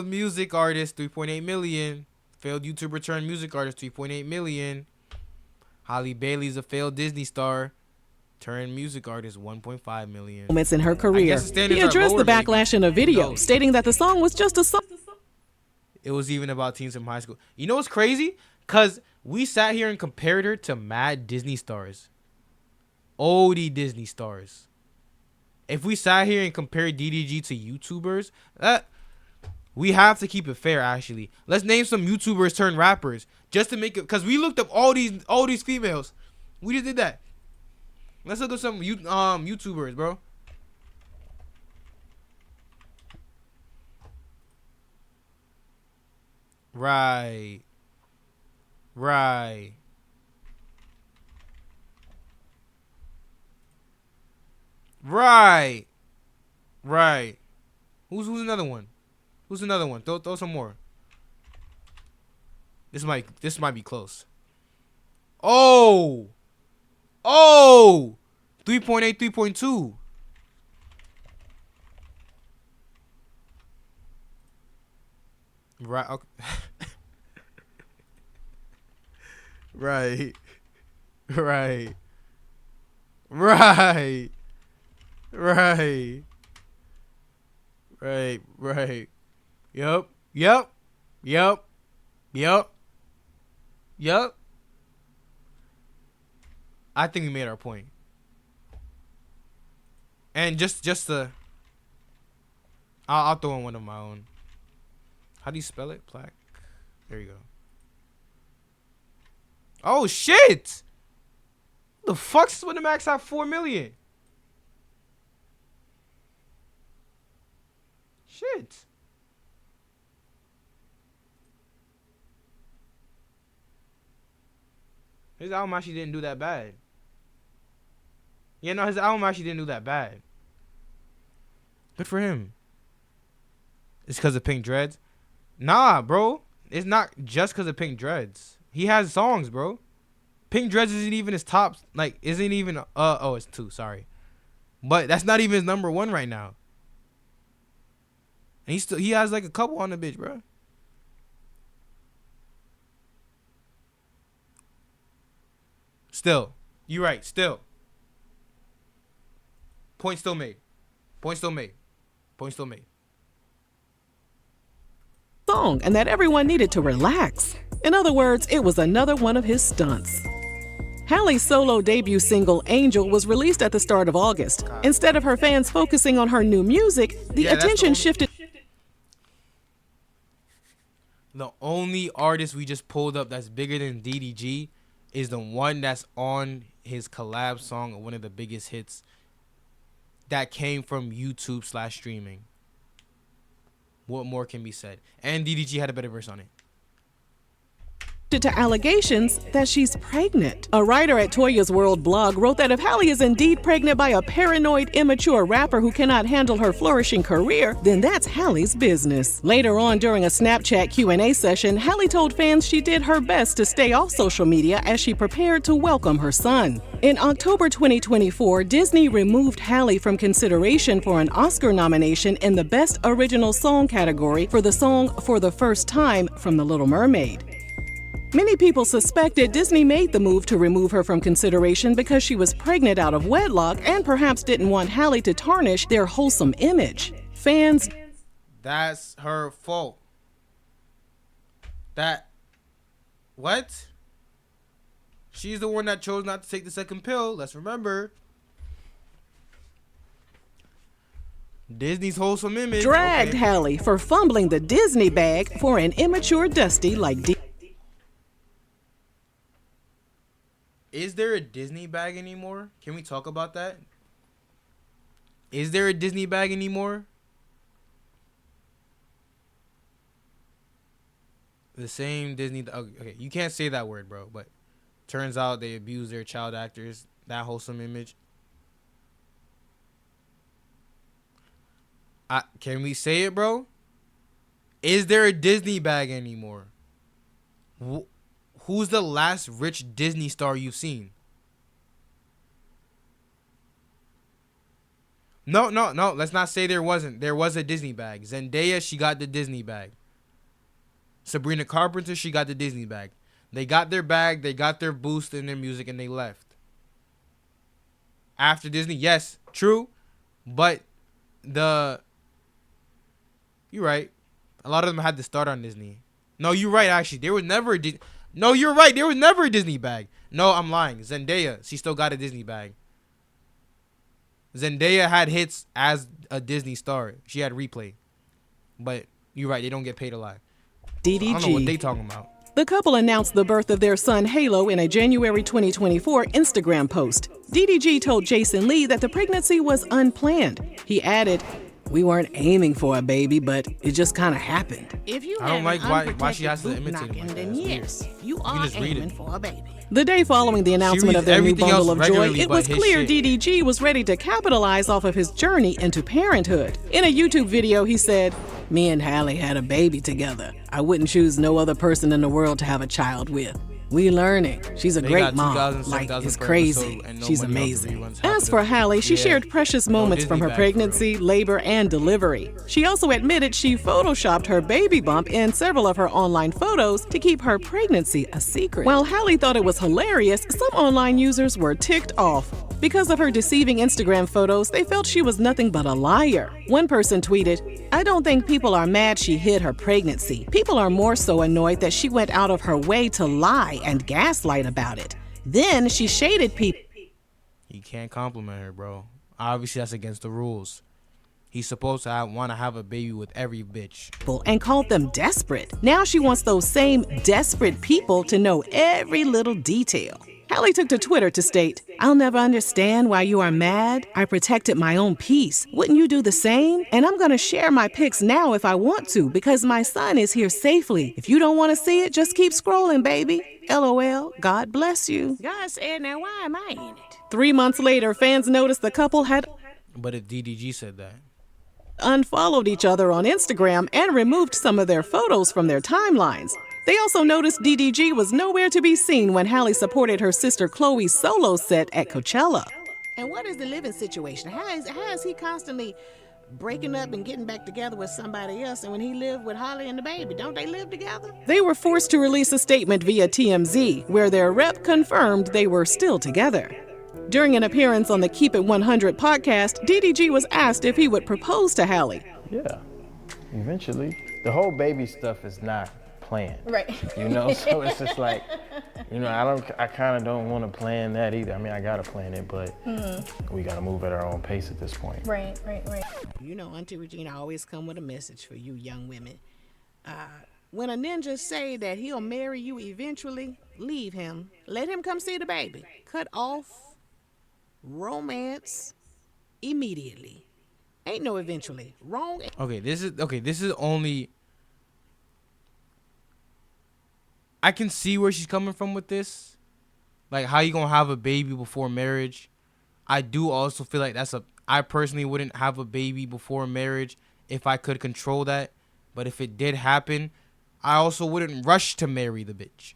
music artist, 3.8 million. Failed YouTuber turned music artist, 3.8 million. Halle Bailey's a failed Disney star, turned music artist, 1.5 million. Moments in her career. He addressed the backlash in a video, stating that the song was just a song. It was even about teens from high school. You know what's crazy? Cause we sat here and compared her to mad Disney stars, oldie Disney stars. If we sat here and compared DDG to YouTubers, We have to keep it fair. Actually, let's name some YouTubers turned rappers just to make it. Cause we looked up all these females. We just did that. Let's look at some YouTubers, bro. Right. Right. Right. Right. Who's another one? Who's another one? Throw some more. This might be close. Oh. Oh. 3.8, 3.2. Right. Okay. Right. Right. Right. Right. Right. Right. Yep. Yep. Yep. Yep. Yep. I think we made our point. And just the I'll throw in one of my own. How do you spell it? Plaque. There you go. Oh shit! The fuck's when the max have 4 million? Shit. His album actually didn't do that bad. Yeah, no, his album actually didn't do that bad. Good for him. It's because of Pink Dreads? Nah, bro. It's not just because of Pink Dreads. He has songs, bro. Pink Dreads isn't even his top. Like, isn't even. Oh, it's 2. Sorry. But that's not even his number 1 right now. And he has like a couple on the bitch, bro. Still. You right. Still. Point still made. Point still made. Point still made. Song, and that everyone needed to relax. In other words, it was another one of his stunts. Halle's solo debut single, Angel, was released at the start of August. Instead of her fans focusing on her new music, the attention shifted. The only artist we just pulled up that's bigger than DDG is the one that's on his collab song of one of the biggest hits that came from YouTube/streaming. What more can be said? And DDG had a better verse on it. To allegations that she's pregnant. A writer at Toya's World blog wrote that if Halle is indeed pregnant by a paranoid, immature rapper who cannot handle her flourishing career, then that's Halle's business. Later on during a Snapchat Q&A session, Halle told fans she did her best to stay off social media as she prepared to welcome her son. In October 2024, Disney removed Halle from consideration for an Oscar nomination in the Best Original Song category for the song For the First Time from The Little Mermaid. Many people suspected Disney made the move to remove her from consideration because she was pregnant out of wedlock and perhaps didn't want Halle to tarnish their wholesome image. Fans... That's her fault. What? She's the one that chose not to take the second pill. Let's remember. Disney's wholesome image. Dragged Halle for fumbling the Disney bag for an immature Dusty like D. Is there a Disney bag anymore? Can we talk about that? Is there a Disney bag anymore? The same Disney... Okay, you can't say that word, bro. But turns out they abuse their child actors. That wholesome image. Can we say it, bro? Is there a Disney bag anymore? Who's the last rich Disney star you've seen? No. Let's not say there wasn't. There was a Disney bag. Zendaya, she got the Disney bag. Sabrina Carpenter, she got the Disney bag. They got their bag. They got their boost in their music, and they left. After Disney, yes, true. But you're right. A lot of them had to start on Disney. No, you're right, actually. There was never a No, you're right. There was never a Disney bag. No, I'm lying. Zendaya, she still got a Disney bag. Zendaya had hits as a Disney star. She had Replay. But You're right. They don't get paid a lot. I don't know what they DDG. talking about. The couple announced the birth of their son Halo in a January 2024 Instagram post. DDG told Jason Lee that the pregnancy was unplanned. He added, "We weren't aiming for a baby, but it just kind of happened." If you I don't have like an why she has to unprotected imitate him boot like that. knocking, then That's yes, weird. you can are just read aiming it. for a baby. The day following the announcement of their new everything bundle else of joy, regularly it but was his clear shit. DDG was ready to capitalize off of his journey into parenthood. In a YouTube video, he said, "Me and Halle had a baby together. I wouldn't choose no other person in the world to have a child with. We learning. She's a They great got mom. 2,000, Like, 7,000 it's per crazy. episode and no She's money off the amazing." reruns. Half As of for them- Halle, she yeah. shared precious No moments from Disney her bag, for real. pregnancy, labor, and delivery. She also admitted she photoshopped her baby bump in several of her online photos to keep her pregnancy a secret. While Halle thought it was hilarious, some online users were ticked off. Because of her deceiving Instagram photos, they felt she was nothing but a liar. One person tweeted, "I don't think people are mad she hid her pregnancy. People are more so annoyed that she went out of her way to lie and gaslight about it. Then she shaded people You can't compliment her, bro. Obviously, that's against the rules. He's supposed to want to have a baby with every bitch. and called them desperate. Now she wants those same desperate people to know every little detail." Halle took to Twitter to state, "I'll never understand why you are mad. I protected my own peace. Wouldn't you do the same? And I'm gonna share my pics now if I want to because my son is here safely. If you don't want to see it, just keep scrolling, baby. LOL, God bless you." God said, now why am I in it? 3 months later, fans noticed the couple had But if DDG said that, unfollowed each other on Instagram and removed some of their photos from their timelines. They also noticed DDG was nowhere to be seen when Halle supported her sister Chloe's solo set at Coachella. And what is the living situation? How is he constantly breaking up and getting back together with somebody else? And when he lived with Halle and the baby, don't they live together? They were forced to release a statement via TMZ, where their rep confirmed they were still together. During an appearance on the Keep It 100 podcast, DDG was asked if he would propose to Halle. Yeah, eventually. The whole baby stuff is not planned. Right. You know, so it's just like, you know, I kind of don't want to plan that either. I mean, I got to plan it, but we got to move at our own pace at this point. Right. You know, Auntie Regina always come with a message for you young women. When a ninja say that he'll marry you eventually, leave him. Let him come see the baby. Cut off romance immediately. Ain't no eventually. Wrong. This is only. I can see where she's coming from with this. Like, how you gonna have a baby before marriage? I do also feel like I personally wouldn't have a baby before marriage if I could control that. But if it did happen, I also wouldn't rush to marry the bitch.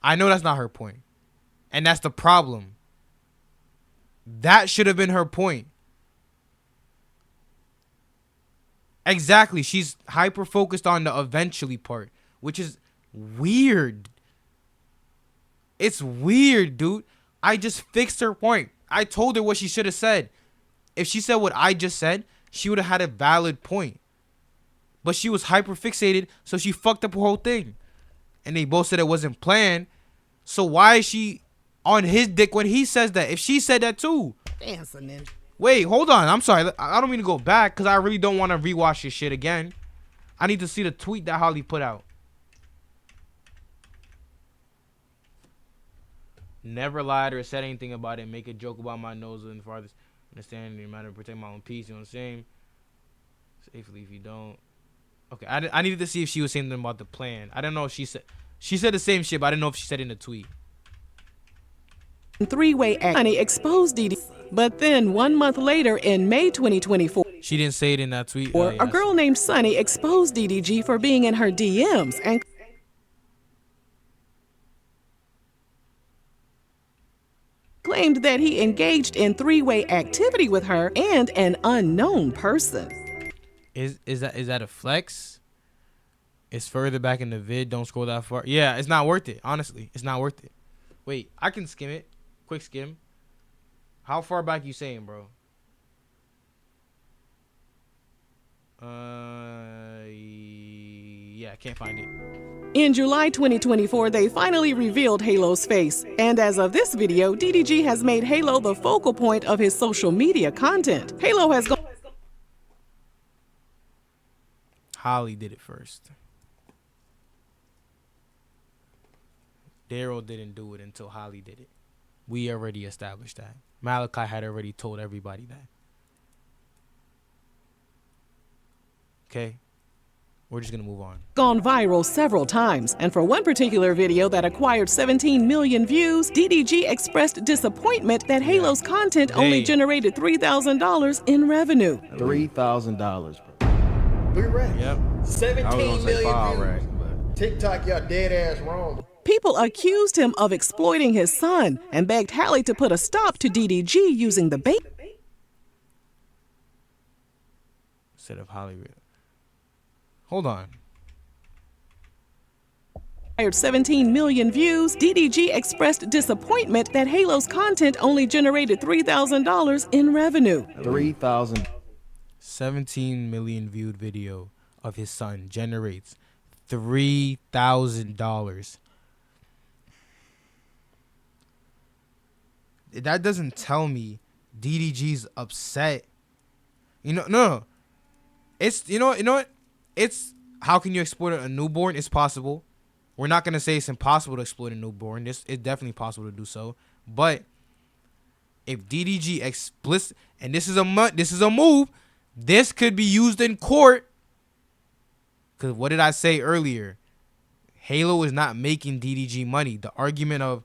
I know that's not her point. And that's the problem. That should have been her point. Exactly. She's hyper focused on the eventually part, which is weird. It's weird, dude. I just fixed her point. I told her what she should have said. If she said what I just said, she would have had a valid point. But she was hyper fixated, so she fucked up her whole thing. And they both said it wasn't planned. So why is she on his dick when he says that? If she said that too. Dancing then. Wait, hold on. I'm sorry. I don't mean to go back because I really don't want to rewatch this shit again. I need to see the tweet that Halle put out. Never lied or said anything about it. Make a joke about my nose and farthest. Understand the matter to protect my own peace. You know what I'm saying? Safely if you don't. Okay, I needed to see if she was saying something about the plan. I don't know if she said the same shit, but I didn't know if she said it in the tweet. Three-way Honey exposed DDG. But then 1 month later, in May 2024, she didn't say it in that tweet. A girl named Sunny exposed DDG for being in her DMs and claimed that he engaged in three-way activity with her and an unknown person. Is that a flex? It's further back in the vid. Don't scroll that far. Yeah, it's not worth it. Honestly, it's not worth it. Wait, I can skim it. Quick skim. How far back you saying, bro? Yeah, I can't find it. In July 2024, they finally revealed Halo's face. And as of this video, DDG has made Halo the focal point of his social media content. Halo has Holly did it first. Daryl didn't do it until Holly did it. We already established that. Malachi had already told everybody that. Okay? We're just going to move on. Gone viral several times, and for one particular video that acquired 17 million views, DDG expressed disappointment that Halo's content only generated $3,000 in revenue. $3,000, bro. 3 racks. Yep. 17 million views. Racks, but TikTok, y'all dead ass wrong. People accused him of exploiting his son and begged Halle to put a stop to DDG using the bait. Instead of Hollywood. Hold on. 17 million views, DDG expressed disappointment that Halo's content only generated $3,000 in revenue. 3,000. 17 million viewed video of his son generates $3,000. That doesn't tell me DDG's upset. No. It's you know what? It's how can you exploit a newborn? It's possible. We're not gonna say it's impossible to exploit a newborn. It's definitely possible to do so. But if DDG explicit, and this is a move, this could be used in court. Cause what did I say earlier? Halo is not making DDG money. The argument of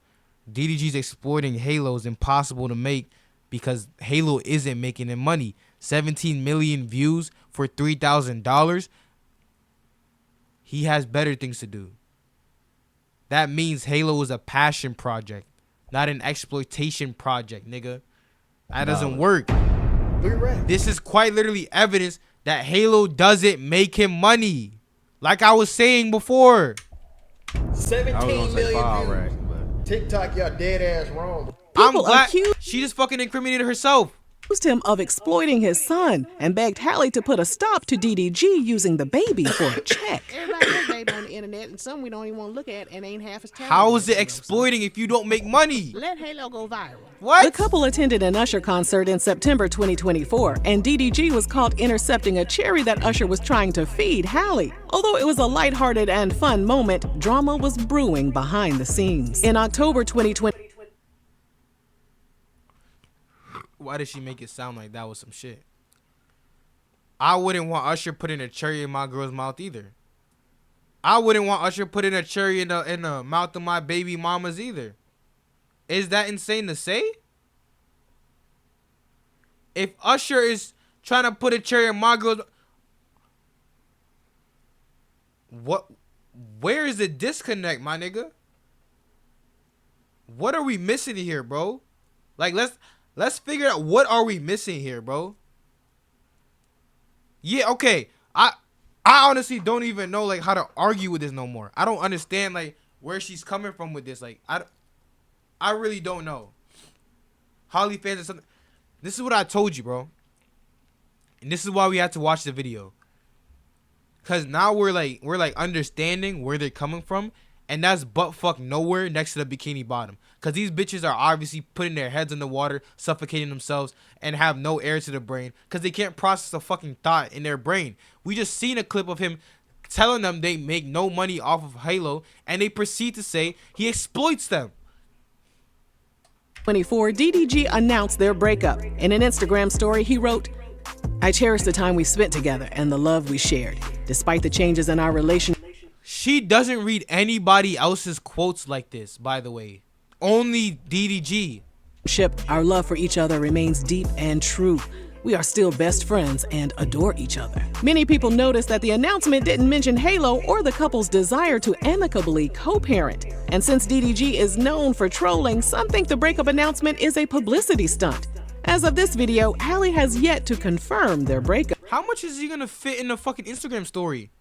DDG's exploiting Halo is impossible to make because Halo isn't making him money. 17 million views for $3,000. He has better things to do. That means Halo is a passion project, not an exploitation project, nigga. That doesn't work. 3 racks. This is quite literally evidence that Halo doesn't make him money. Like I was saying before. 17 million views. TikTok, y'all dead ass wrong. I'm glad she just fucking incriminated herself. Accused him of exploiting his son and begged Halle to put a stop to DDG using the baby for a check. Everybody has baby on the internet, and some we don't even want to look at and ain't half as talented. How is it exploiting if you don't make money? Let Halo go viral. What? The couple attended an Usher concert in September 2024, and DDG was caught intercepting a cherry that Usher was trying to feed Halle. Although it was a lighthearted and fun moment, drama was brewing behind the scenes. In October 2020, why did she make it sound like that was some shit? I wouldn't want Usher putting a cherry in my girl's mouth either. I wouldn't want Usher putting a cherry in the mouth of my baby mamas either. Is that insane to say? If Usher is trying to put a cherry in my girl's... Where is the disconnect, my nigga? What are we missing here, bro? Like, let's figure out what are we missing here, bro. Yeah, okay. I honestly don't even know like how to argue with this no more. I don't understand like where she's coming from with this. Like I really don't know. Holly fans or something. This is what I told you, bro. And this is why we had to watch the video. Cause now we're like understanding where they're coming from. And that's butt fuck nowhere next to the bikini bottom. Because these bitches are obviously putting their heads in the water, suffocating themselves, and have no air to the brain. Because they can't process a fucking thought in their brain. We just seen a clip of him telling them they make no money off of Halo. And they proceed to say he exploits them. 24, DDG announced their breakup. In an Instagram story, he wrote, "I cherish the time we spent together and the love we shared. Despite the changes in our relationship." She doesn't read anybody else's quotes like this, by the way. Only DDG. Our love for each other remains deep and true. We are still best friends and adore each other. Many people noticed that the announcement didn't mention Halo or the couple's desire to amicably co-parent. And since DDG is known for trolling, some think the breakup announcement is a publicity stunt. As of this video, Halle has yet to confirm their breakup. How much is he gonna fit in a fucking Instagram story?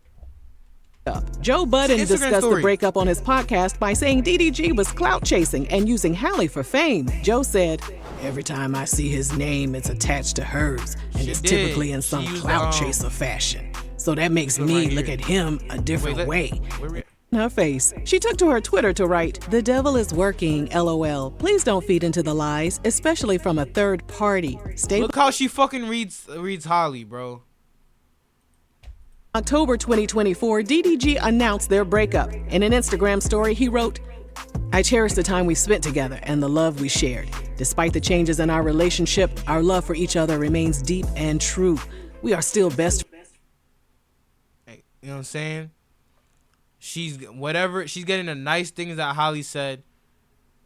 Joe Budden discussed the breakup on his podcast by saying DDG was clout chasing and using Halle for fame. Joe said, "Every time I see his name, it's attached to hers, and it's typically in some clout chaser fashion. So that makes me look at him a different way." In her face, she took to her Twitter to write, "The devil is working, LOL. Please don't feed into the lies, especially from a third party. Stay." Look how she fucking reads Holly, bro. October 2024, DDG announced their breakup. In an Instagram story, he wrote, "I cherish the time we spent together and the love we shared. Despite the changes in our relationship, our love for each other remains deep and true. We are still best." Hey, you know what I'm saying? She's getting the nice things that Holly said,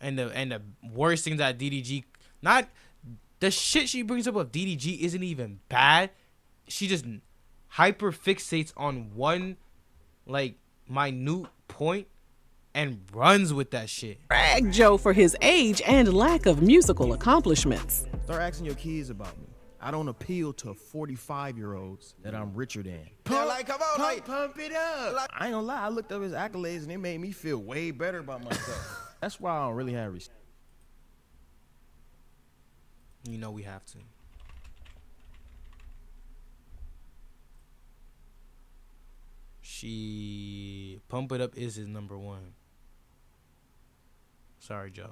and the worst things that DDG. Not the shit she brings up of DDG isn't even bad. She just hyper fixates on one like minute point and runs with that shit. Brag Joe for his age and lack of musical accomplishments. Start asking your kids about me. I don't appeal to 45-year-olds that I'm richer than. Yeah, like, come on, like, Pump it up. I ain't gonna lie, I looked up his accolades and it made me feel way better about myself. That's why I don't really have respect. You know we have to. Pump It Up is his number one. Sorry, Joe.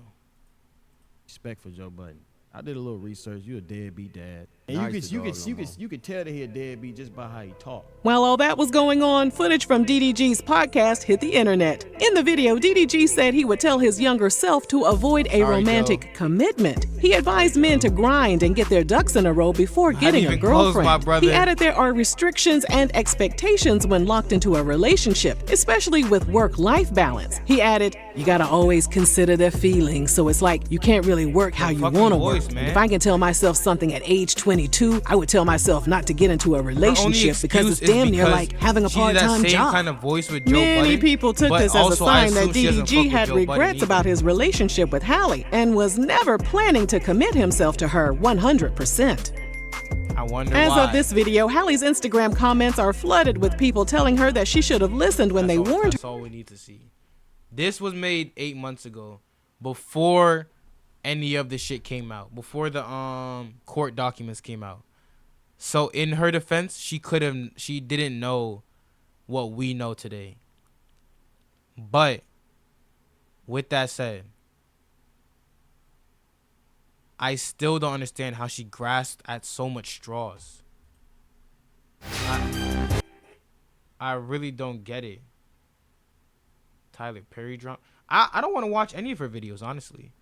Respect for Joe Budden. I did a little research. You a deadbeat dad. And you could tell that he a deadbeat just by how he talk. While all that was going on, footage from DDG's podcast hit the internet. In the video, DDG said he would tell his younger self to avoid a romantic commitment. He advised men to grind and get their ducks in a row before getting a girlfriend. He added there are restrictions and expectations when locked into a relationship, especially with work-life balance. He added, you gotta always consider their feelings, so it's like you can't really work how you wanna work. And if I can tell myself something at age 22, I would tell myself not to get into a relationship because it's damn near like having a part-time job. Kind of voice with Joe Many Budden, people took this as a sign that DDG had regrets about his relationship with Halle and was never planning to commit himself to her 100%. I wonder As why. of this video, Halle's Instagram comments are flooded with people telling her that she should have listened when they warned her. That's all we need to see. This was made 8 months ago, before any of the shit came out, before the court documents came out. So in her defense, she didn't know what we know today. But with that said, I still don't understand how she grasped at so much straws. I really don't get it. Tyler Perry drunk. I don't want to watch any of her videos, honestly.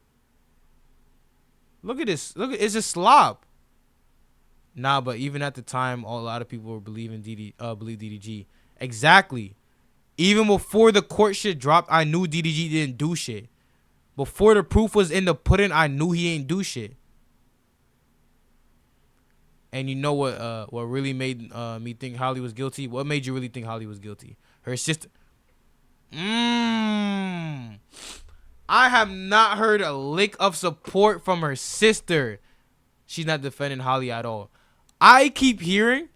Look at this. Look, it's just slop. Nah, but even at the time, a lot of people were believe DDG. Exactly. Even before the court shit dropped, I knew DDG didn't do shit. Before the proof was in the pudding, I knew he ain't do shit. And you know what really made me think Holly was guilty? What made you really think Holly was guilty? Her sister. I have not heard a lick of support from her sister. She's not defending Holly at all. I keep hearing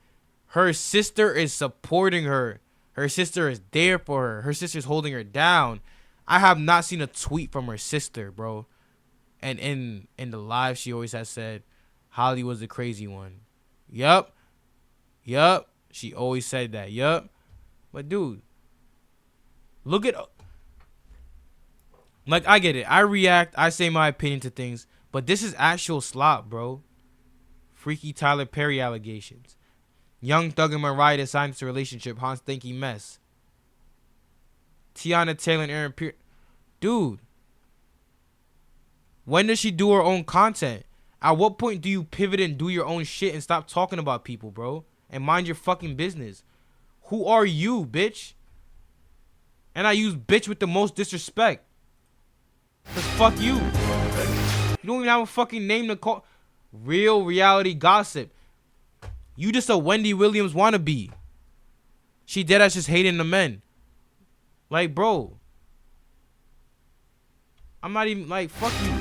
her sister is supporting her. Her sister is there for her. Her sister's holding her down. I have not seen a tweet from her sister, bro. And in the live, she always has said Holly was the crazy one. Yup. She always said that. Yup. But dude, look at, like, I get it. I react. I say my opinion to things. But this is actual slop, bro. Freaky Tyler Perry allegations. Young Thug and Mariah assigned to relationship. Hans Stinky mess. Tiana Taylor and Aaron Pierce. Dude. When does she do her own content? At what point do you pivot and do your own shit and stop talking about people, bro? And mind your fucking business. Who are you, bitch? And I use bitch with the most disrespect. Cause fuck you. You don't even have a fucking name to call. Real reality gossip. You just a Wendy Williams wannabe. She dead ass just hating the men. Like, bro. I'm not even, like, fuck you.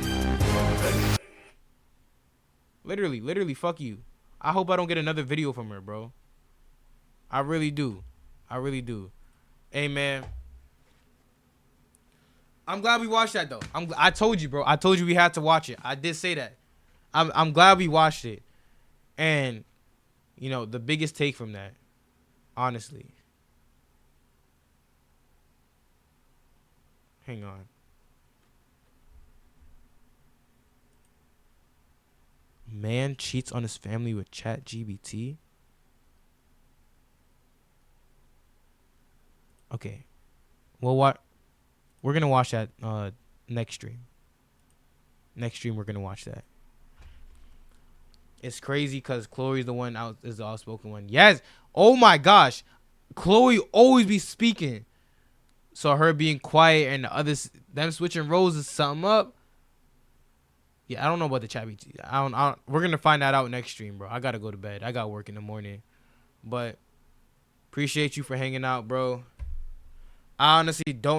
Literally, fuck you. I hope I don't get another video from her, bro. I really do. Hey, man. I'm glad we watched that, though. I told you, bro. I told you we had to watch it. I did say that. I'm glad we watched it. And, you know, the biggest take from that, honestly. Hang on. Man cheats on his family with ChatGPT. Okay. Well, what? We're gonna watch that next stream. Next stream, we're gonna watch that. It's crazy because Chloe's the one out is the outspoken one. Yes. Oh my gosh, Chloe always be speaking. So her being quiet and the others them switching roles is something up. Yeah, I don't know about the chat. I don't. We're gonna find that out next stream, bro. I gotta go to bed. I got work in the morning. But appreciate you for hanging out, bro. I honestly don't